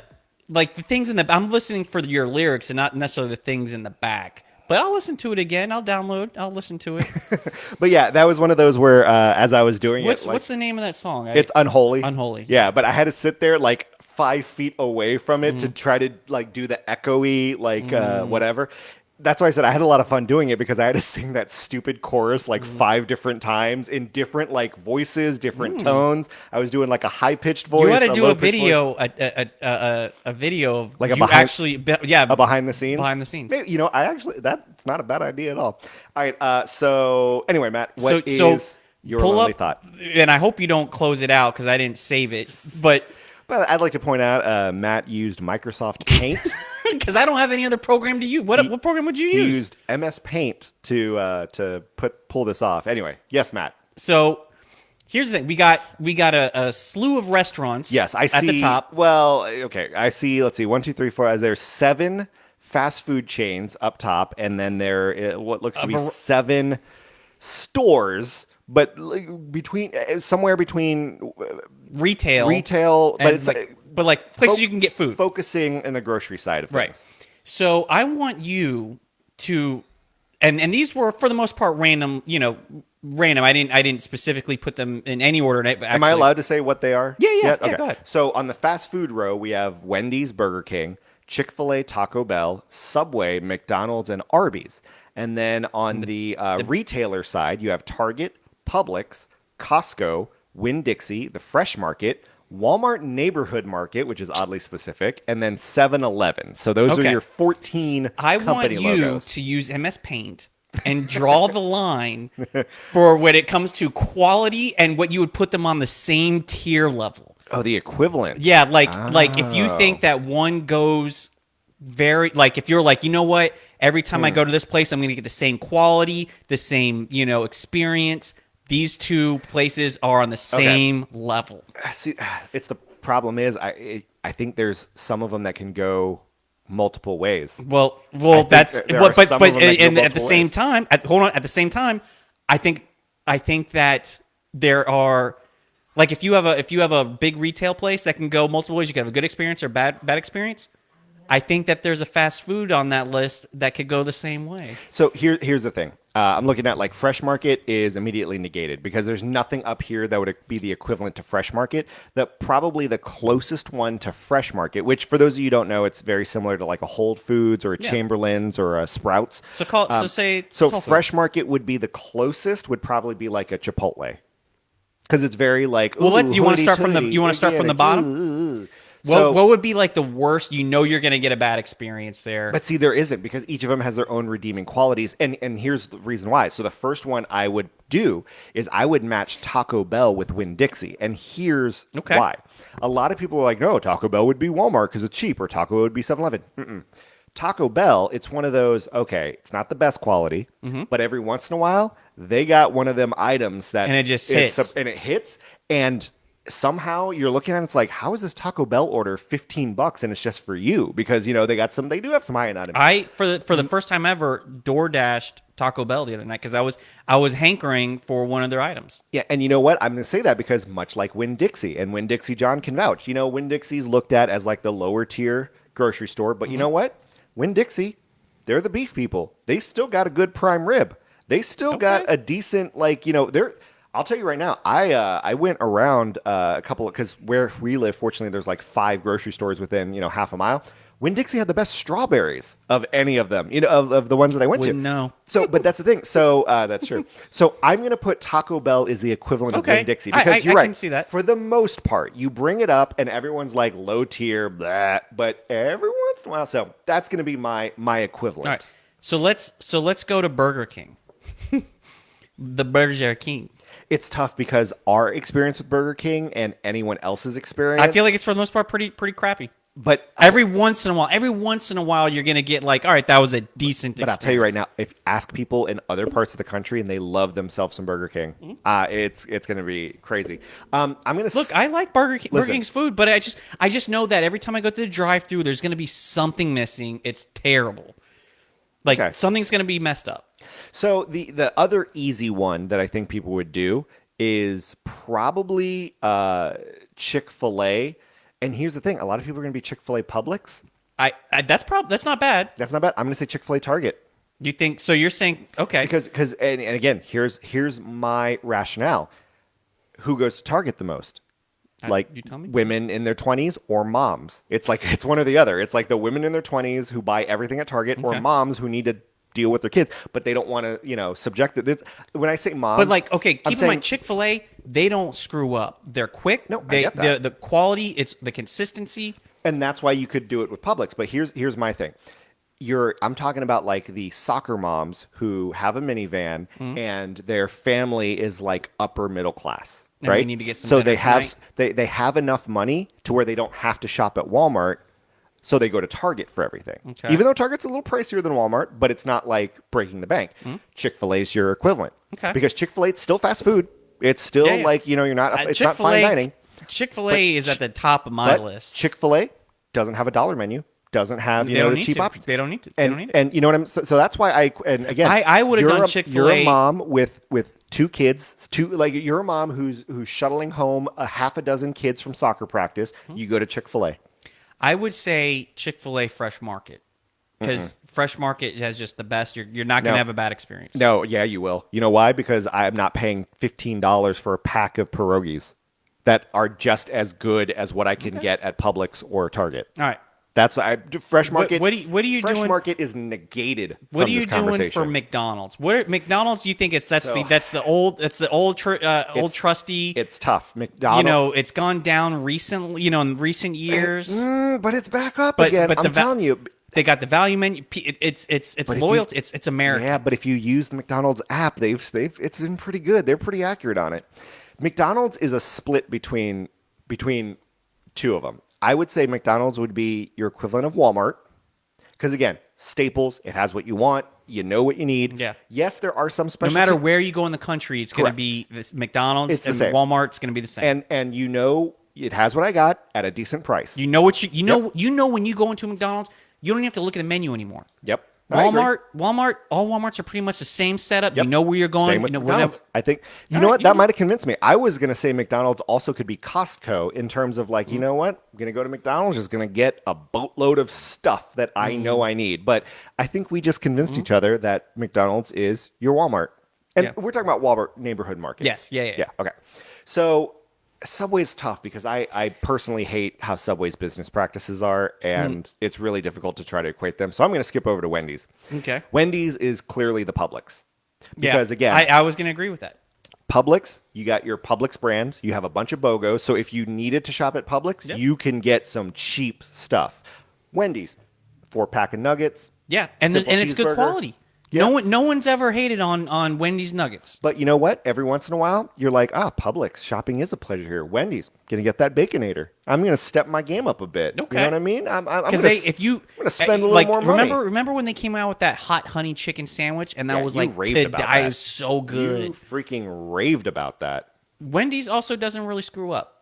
like the things in the. I'm listening for your lyrics and not necessarily the things in the back. But I'll listen to it again. I'll download. I'll listen to it. But yeah, that was one of those where as I was doing What's it, like, what's the name of that song? it's Unholy. Unholy. Yeah, but I had to sit there like 5 feet away from it to try to like do the echoey like whatever. That's why I said I had a lot of fun doing it because I had to sing that stupid chorus like 5 different times in different like voices, different tones. I was doing like a high pitched voice. You got to do a low-pitched voice, video, a video of Like a you behind- actually, yeah, a behind the scenes. Behind the scenes. Maybe, I actually that's not a bad idea at all. All right. So anyway, Matt, what is So your pull lonely up, thought? and I hope you don't close it out because I didn't save it, but But I'd like to point out Matt used Microsoft Paint. because I don't have any other program to use. What program would you He use? used MS Paint to pull this off. Anyway, yes, Matt. So here's the thing: we got a slew of restaurants. Yes, I see. at the top. Well, okay, I see. Let's see, 1, 2, 3, 4. There's 7 fast food chains up top, and then there what looks to be 7 stores, but between somewhere between Retail, but and it's but like places you can get food. Focusing in the grocery side of things. Right. So I want you to, and these were for the most part random. Random. I didn't specifically put them in any order. Actually, Am I allowed to say what they are? Yeah, Okay. go ahead. So on the fast food row, we have Wendy's, Burger King, Chick-fil-A, Taco Bell, Subway, McDonald's, and Arby's. And then on the retailer side, you have Target, Publix, Costco, Winn-Dixie, the Fresh Market, Walmart Neighborhood Market, which is oddly specific, and then 7-Eleven. So those are Okay. your 14 I want company you logos. to use MS Paint and draw the line for when it comes to quality and what you would put them on the same tier level. Oh, the equivalent. Yeah, like if you think that one goes very like if you're like, you know what, every time I go to this place I'm going to get the same quality, the same, experience. These two places are on the same level. See, it's the problem is I think there's some of them that can go multiple ways. Well, think that's there are but some of them that go and at the multiple same ways. time, at the same time, I think that there are like if you have a big retail place that can go multiple ways, you can have a good experience or bad experience. I think that there's a fast food on that list that could go the same way. So here's the thing. I'm looking at like Fresh Market is immediately negated because there's nothing up here that would be the equivalent to Fresh Market. Probably the closest one to Fresh Market, which for those of you who don't know, it's very similar to like a Whole Foods or a Chamberlain's or a Sprouts. So say it's So Whole Foods. Fresh Market would be the closest. Would probably be like a Chipotle because it's very like. Well, ooh, you want to start from the organic, bottom? So- What would be like the worst? You're going to get a bad experience there. But see, there isn't because each of them has their own redeeming qualities. And here's the reason why. So the first one I would do is I would match Taco Bell with Winn-Dixie. And here's Okay. why. A lot of people are like, no, Taco Bell would be Walmart because it's cheap, or Taco would be 7-Eleven. Mm-mm. Taco Bell, it's one of those, okay, it's not the best quality, but every once in a while, they got one of them items that And it just is hits. and it hits, and somehow you're looking at it, it's like, how is this Taco Bell order $15 and it's just for you? Because they do have some high-end items. I for the first time ever DoorDashed Taco Bell the other night because I was hankering for one of their items. Yeah, and you know what? I'm going to say that because much like Winn-Dixie, and Winn-Dixie John can vouch. Winn-Dixie's looked at as like the lower tier grocery store, but you know what? Winn-Dixie, they're the beef people. They still got a good prime rib. They still got a decent they're. I'll tell you right now. I went around a couple because where we live, fortunately, there's like 5 grocery stores within half a mile. Winn-Dixie had the best strawberries of any of them, of the ones that I went Wouldn't to. know. So, but that's the thing. So that's true. So I'm going to put Taco Bell is the equivalent of Okay. Winn-Dixie I because you're can right. see that. For the most part, you bring it up and everyone's like low tier, blah, but every once in a while. So that's going to be my equivalent. All right. So let's go to Burger King. The Burger King. It's tough because our experience with Burger King and anyone else's experience. I feel like it's for the most part pretty crappy. but Every once in a while, you're gonna get like, all right, that was a decent. But I'll tell you right now, if ask people in other parts of the country and they love themselves some Burger King, it's going to be crazy. I'm going to Look, I like Burger King, Burger Listen. King's food, but I just know that every time I go to the drive-through, there's gonna be something missing. It's terrible. Like Okay. something's gonna be messed up. So the other easy one that I think people would do is probably Chick-fil-A. And here's the thing: a lot of people are going to be Chick-fil-A Publix. That's not bad. That's not bad. I'm going to say Chick-fil-A Target. You think so? You're saying okay? Because and again, here's my rationale. Who goes to Target the most? Like you tell me. women in their 20s or moms. It's like it's one or the other. It's like the women in their 20s who buy everything at Target or Okay. moms who need to deal with their kids, but they don't want to, subject it. When I say moms, But like, okay, I'm keep in saying- mind, Chick-fil-A, they don't screw up. They're quick. No, I they get that. the quality, it's the consistency. and that's why you could do it with Publix. But here's my thing. I'm talking about like the soccer moms who have a minivan Mm-hmm. and their family is like upper middle class, And we right? need to get some so dinner they have tonight. they have enough money to where they don't have to shop at Walmart, so they go to Target for everything. Okay. Even though Target's a little pricier than Walmart, but it's not like breaking the bank. Chick-fil-A's your equivalent. Mm-hmm. Okay. Because Chick-fil-A's still fast food. It's still Yeah, yeah. like you're not. It's not fine dining. Chick-fil-A is at the top of my But list. Chick-fil-A doesn't have a dollar menu. Doesn't have They don't the need cheap to. options. They don't need to. They And don't need it. and you know what I'm so that's why and again I would've you're done You're Chick-fil-A. a mom with two kids, you're a mom who's shuttling home a half a dozen kids from soccer practice. You go to Chick-fil-A. I would say Chick-fil-A Fresh Market because Fresh Market has just the best. You're not going to No. have a bad experience. No, yeah, you will. You know why? Because I'm not paying $15 for a pack of pierogies that are just as good as what I can get at Publix or Target. All right. That's Fresh Market. what are you Fresh doing- Market is negated. What from are you this doing conversation. for McDonald's? McDonald's? Do you think that's So- the old trusty? It's tough. McDonald's. It's gone down recently. In recent years. But it's back up But- again. but I'm telling you. They got the value menu. It's But if loyalty. you- It's American. Yeah, but if you use the McDonald's app, it's been pretty good. They're pretty accurate on it. McDonald's is a split between two of them. I would say McDonald's would be your equivalent of Walmart. Because again, staples, it has what you want, you know what you need. Yeah. Yes, there are some No special matter where you go in the country, it's going to Correct. be this McDonald's It's the and same. Walmart's going to be the same. and you know it has what I got at a decent price. You know what you know when you go into McDonald's, you don't even have to look at the menu anymore. Yep. I agree. Walmart, all Walmarts are pretty much the same setup. Yep. You know where you're going. Same with you know, McDonald's. whenever- I think you All know right, what you that can- might have convinced me. I was going to say McDonald's also could be Costco in terms of like, you know what, I'm going to go to McDonald's, just going to get a boatload of stuff that I know I need. But I think we just convinced each other that McDonald's is your Walmart, and Yeah. we're talking about Walmart neighborhood markets. Yes. Yeah. Okay. So Subway's tough because I personally hate how Subway's business practices are, and it's really difficult to try to equate them. So I'm going to skip over to Wendy's. Okay. Wendy's is clearly the Publix. Yeah. Because again, I was going to agree with that. Publix, you got your Publix brand. You have a bunch of BOGOs. So if you needed to shop at Publix, Yep. you can get some cheap stuff. Wendy's, 4-pack of nuggets. Yeah, and Simple it's good cheeseburger. quality. Yeah. No one's ever hated on Wendy's nuggets. But you know what? Every once in a while, you're like, Publix, shopping is a pleasure here. Wendy's, going to get that Baconator. I'm going to step my game up a bit. Okay. You know what I mean? I'm Because gonna, if you I'm going to spend a little like more money. remember when they came out with that hot honey chicken sandwich and that Yeah, was you like raved to about die. that. It was so good. You freaking raved about that. Wendy's also doesn't really screw up.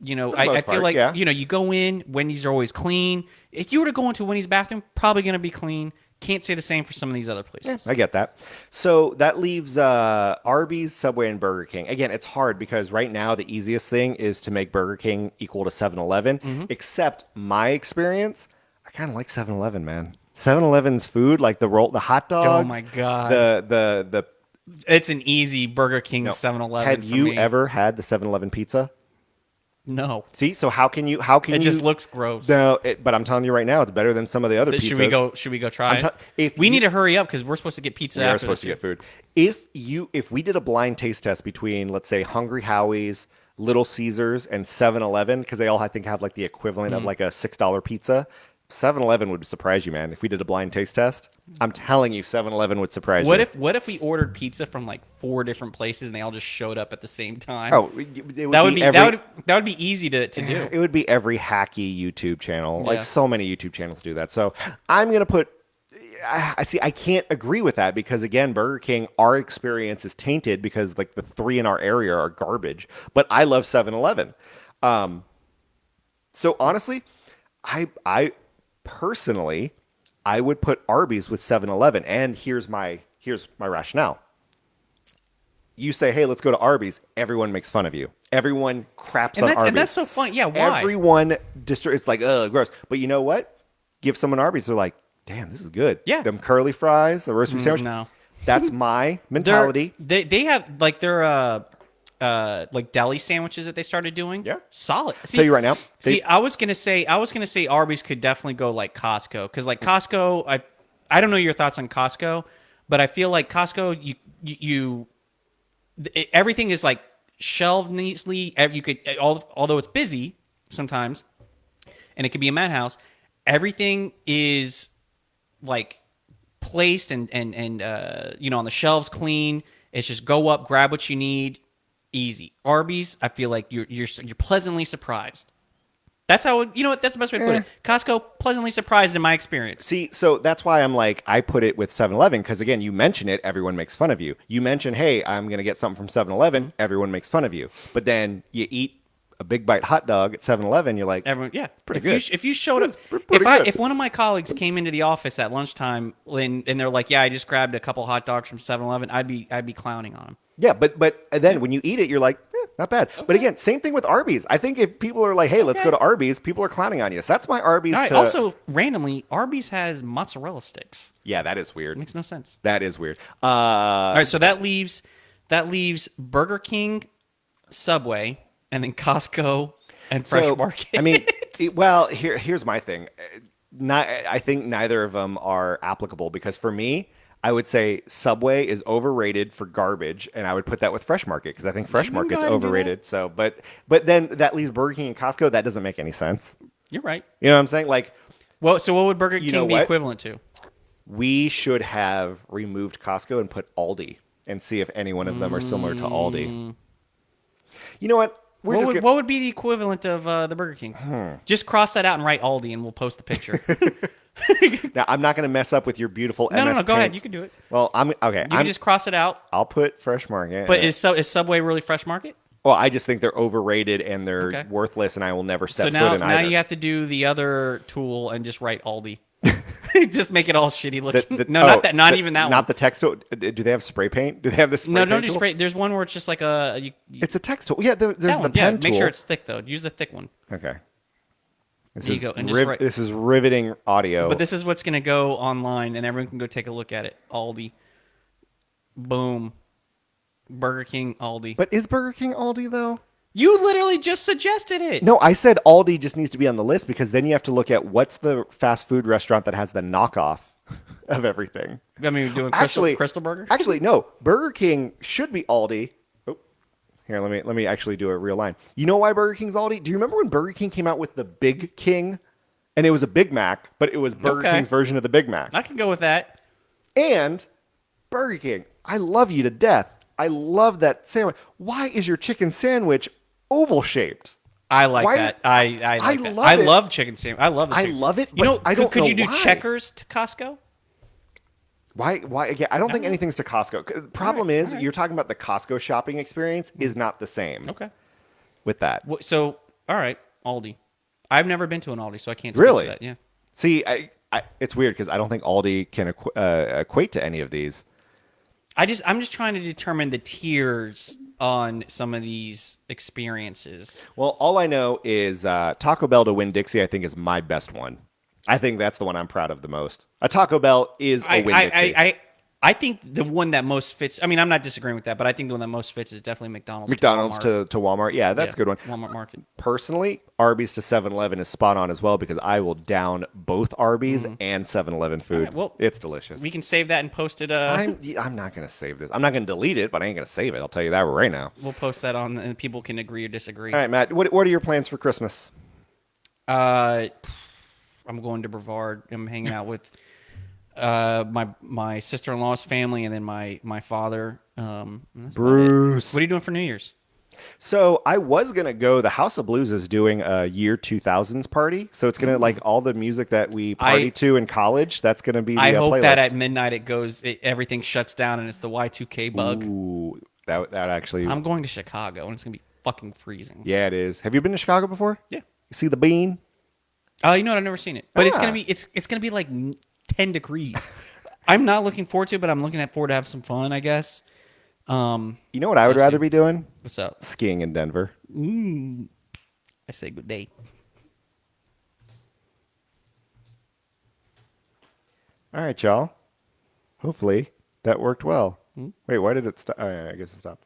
For the most I feel part, like yeah. you go in. Wendy's are always clean. If you were to go into Wendy's bathroom, probably going to be clean. Can't say the same for some of these other places. I get that. So that leaves Arby's, Subway, and Burger King. Again, it's hard because right now the easiest thing is to make Burger King equal to 7-Eleven. Mm-hmm. Except my experience, I kind of like 7-Eleven, man. 7-Eleven's food, like the hot dogs. Oh my God. The It's an easy Burger King, no. 7-Eleven. Have for you me. ever had the 7-Eleven pizza? No. See, so how can you? It just looks gross. No, but I'm telling you right now, it's better than some of the other pizzas. Should we go try I'm it? if we you- need to hurry up because we're supposed to get pizza. We are after supposed to this get food. If we did a blind taste test between, let's say, Hungry Howie's, Little Caesars, and 7-Eleven, because they all I think have like the equivalent Mm. of like a $6 pizza, 7-Eleven would surprise you, man. If we did a blind taste test, I'm telling you, 7-Eleven would surprise you. What if we ordered pizza from like 4 different places and they all just showed up at the same time? Oh, it would that would be be every, that would be easy to do. It would be every hacky YouTube channel. Yeah. Like so many YouTube channels do that. So I'm gonna put. I see. I can't agree with that because again, Burger King, our experience is tainted because like the 3 in our area are garbage. But I love 7-Eleven. So honestly, I personally, I would put Arby's with 7-Eleven, and here's my rationale. You say, hey, let's go to Arby's. Everyone makes fun of you. Everyone craps on Arby's. And that's so funny. Yeah, why? Everyone it's like, ugh, gross. But you know what? Give someone Arby's, they're like, Damn, this is good. Yeah. Them curly fries, the roast beef sandwich. No. That's my mentality. They have like their like deli sandwiches that they started doing. Yeah. Solid. Tell you right now. I was gonna say Arby's could definitely go like Costco, because like Costco, I don't know your thoughts on Costco, but I feel like Costco, everything is like shelved neatly. You could, although it's busy sometimes, and it could be a madhouse, everything is like placed and on the shelves clean. It's just go up, grab what you need, easy. Arby's, I feel like you're pleasantly surprised. That's how that's the best way to put it. Costco, pleasantly surprised in my experience. See, so that's why I'm like, I put it with 7-Eleven, because again, you mention it, everyone makes fun of you. You mention, hey, I'm going to get something from 7-Eleven, everyone makes fun of you. But then you eat a big bite hot dog at 7-Eleven, you're like, Everyone, yeah, pretty if good. if you showed up, Pretty good. if one of my colleagues came into the office at lunchtime and they're like, yeah, I just grabbed a couple hot dogs from 7-Eleven, I'd be clowning on them. Yeah, but then when you eat it, you're like, not bad. But again, same thing with Arby's. I think if people are like, hey, let's go to Arby's, people are clowning on you. So that's my Arby's. All right, also, randomly, Arby's has mozzarella sticks. Yeah, that is weird. Makes no sense. That is weird. All right, so that leaves Burger King, Subway, and then Costco and Fresh Market. I mean, here's my thing. I think neither of them are applicable, because for me, I would say Subway is overrated for garbage, and I would put that with Fresh Market, because I think Fresh Market's overrated. So, but then that leaves Burger King and Costco. That doesn't make any sense. You're right. You know what I'm saying? Like, Well, so what would Burger King be what? equivalent to? we should have removed Costco and put Aldi and see if any one of them are similar to Aldi. You know what? What would be the equivalent of the Burger King? Just cross that out and write Aldi, and we'll post the picture. Now, I'm not going to mess up with your beautiful No, MS go ahead. Paint. You can do it. Well, I'm okay. You can just cross it out. I'll put Fresh Market. But is Subway really Fresh Market? Well, I just think they're overrated and they're Okay. worthless, and I will never step So foot in now either. you have to do the other tool and just write Aldi. Just make it all shitty looking. Not even that one. Not the text tool. Do they have spray paint? Do they have the spray No, paint don't do tool? spray. There's one where it's just like It's a text tool. Yeah, there's that the one. pen Yeah, tool. make sure it's thick though. Use the thick one. Okay. This There you is go, and just write- this is riveting audio. But this is what's going to go online, and everyone can go take a look at it. Aldi. Boom. Burger King, Aldi. But is Burger King Aldi though? You literally just suggested it. No, I said Aldi just needs to be on the list, because then you have to look at what's the fast food restaurant that has the knockoff of everything. I mean, we're doing Crystal Burger? Actually, no. Burger King should be Aldi. Oh, here, let me actually do a real line. You know why Burger King's Aldi? Do you remember when Burger King came out with the Big King? And it was a Big Mac, but it was Burger Okay. King's version of the Big Mac. I can go with that. And Burger King, I love you to death. I love that sandwich. Why is your chicken sandwich oval shaped? I like Why- that. I like that. love I it. love chicken sandwich. I love the I chicken. love it, You know, but I don't could know you do why. Checkers to Costco? Why? Again, I don't think anything's to Costco. The problem is, you're talking about the Costco shopping experience is not the same. Okay. With that. So, all right, Aldi. I've never been to an Aldi, so I can't speak Really? to that. Yeah. See, it's weird because I don't think Aldi can equate to any of these. I'm just trying to determine the tiers on some of these experiences. Well, all I know is Taco Bell to Winn-Dixie, I think, is my best one. I think that's the one I'm proud of the most. A Taco Bell is a Winn-Dixie. I think the one that most fits. I mean, I'm not disagreeing with that, but I think the one that most fits is definitely McDonald's. McDonald's to to Walmart. Yeah, that's a good one. Walmart Market. Personally, Arby's to 7-Eleven is spot on as well, because I will down both Arby's and 7-Eleven food. All right, well, it's delicious. We can save that and post it. I'm not going to save this. I'm not going to delete it, but I ain't going to save it. I'll tell you that right now. We'll post that on, and people can agree or disagree. All right, Matt, what are your plans for Christmas? I'm going to Brevard. I'm hanging out with my sister-in-law's family, and then my father. That's Bruce. what are you doing for New Year's? So I was going to go. The House of Blues is doing a year 2000s party. So it's going to, like, all the music that we partied to in college, that's going to be the I hope playlist. that at midnight everything shuts down and it's the Y2K bug. Ooh, that actually... I'm going to Chicago, and it's going to be fucking freezing. Yeah, it is. Have you been to Chicago before? Yeah. You see the bean? Oh, you know what? I've never seen it, but it's Ah. gonna be it's gonna be like 10 degrees. I'm not looking forward to it, but I'm looking forward to have some fun, I guess. You know what I would rather be doing? What's up? Skiing in Denver. I say good day. All right, y'all. Hopefully that worked well. Wait, why did it stop? Oh, yeah, I guess it stopped.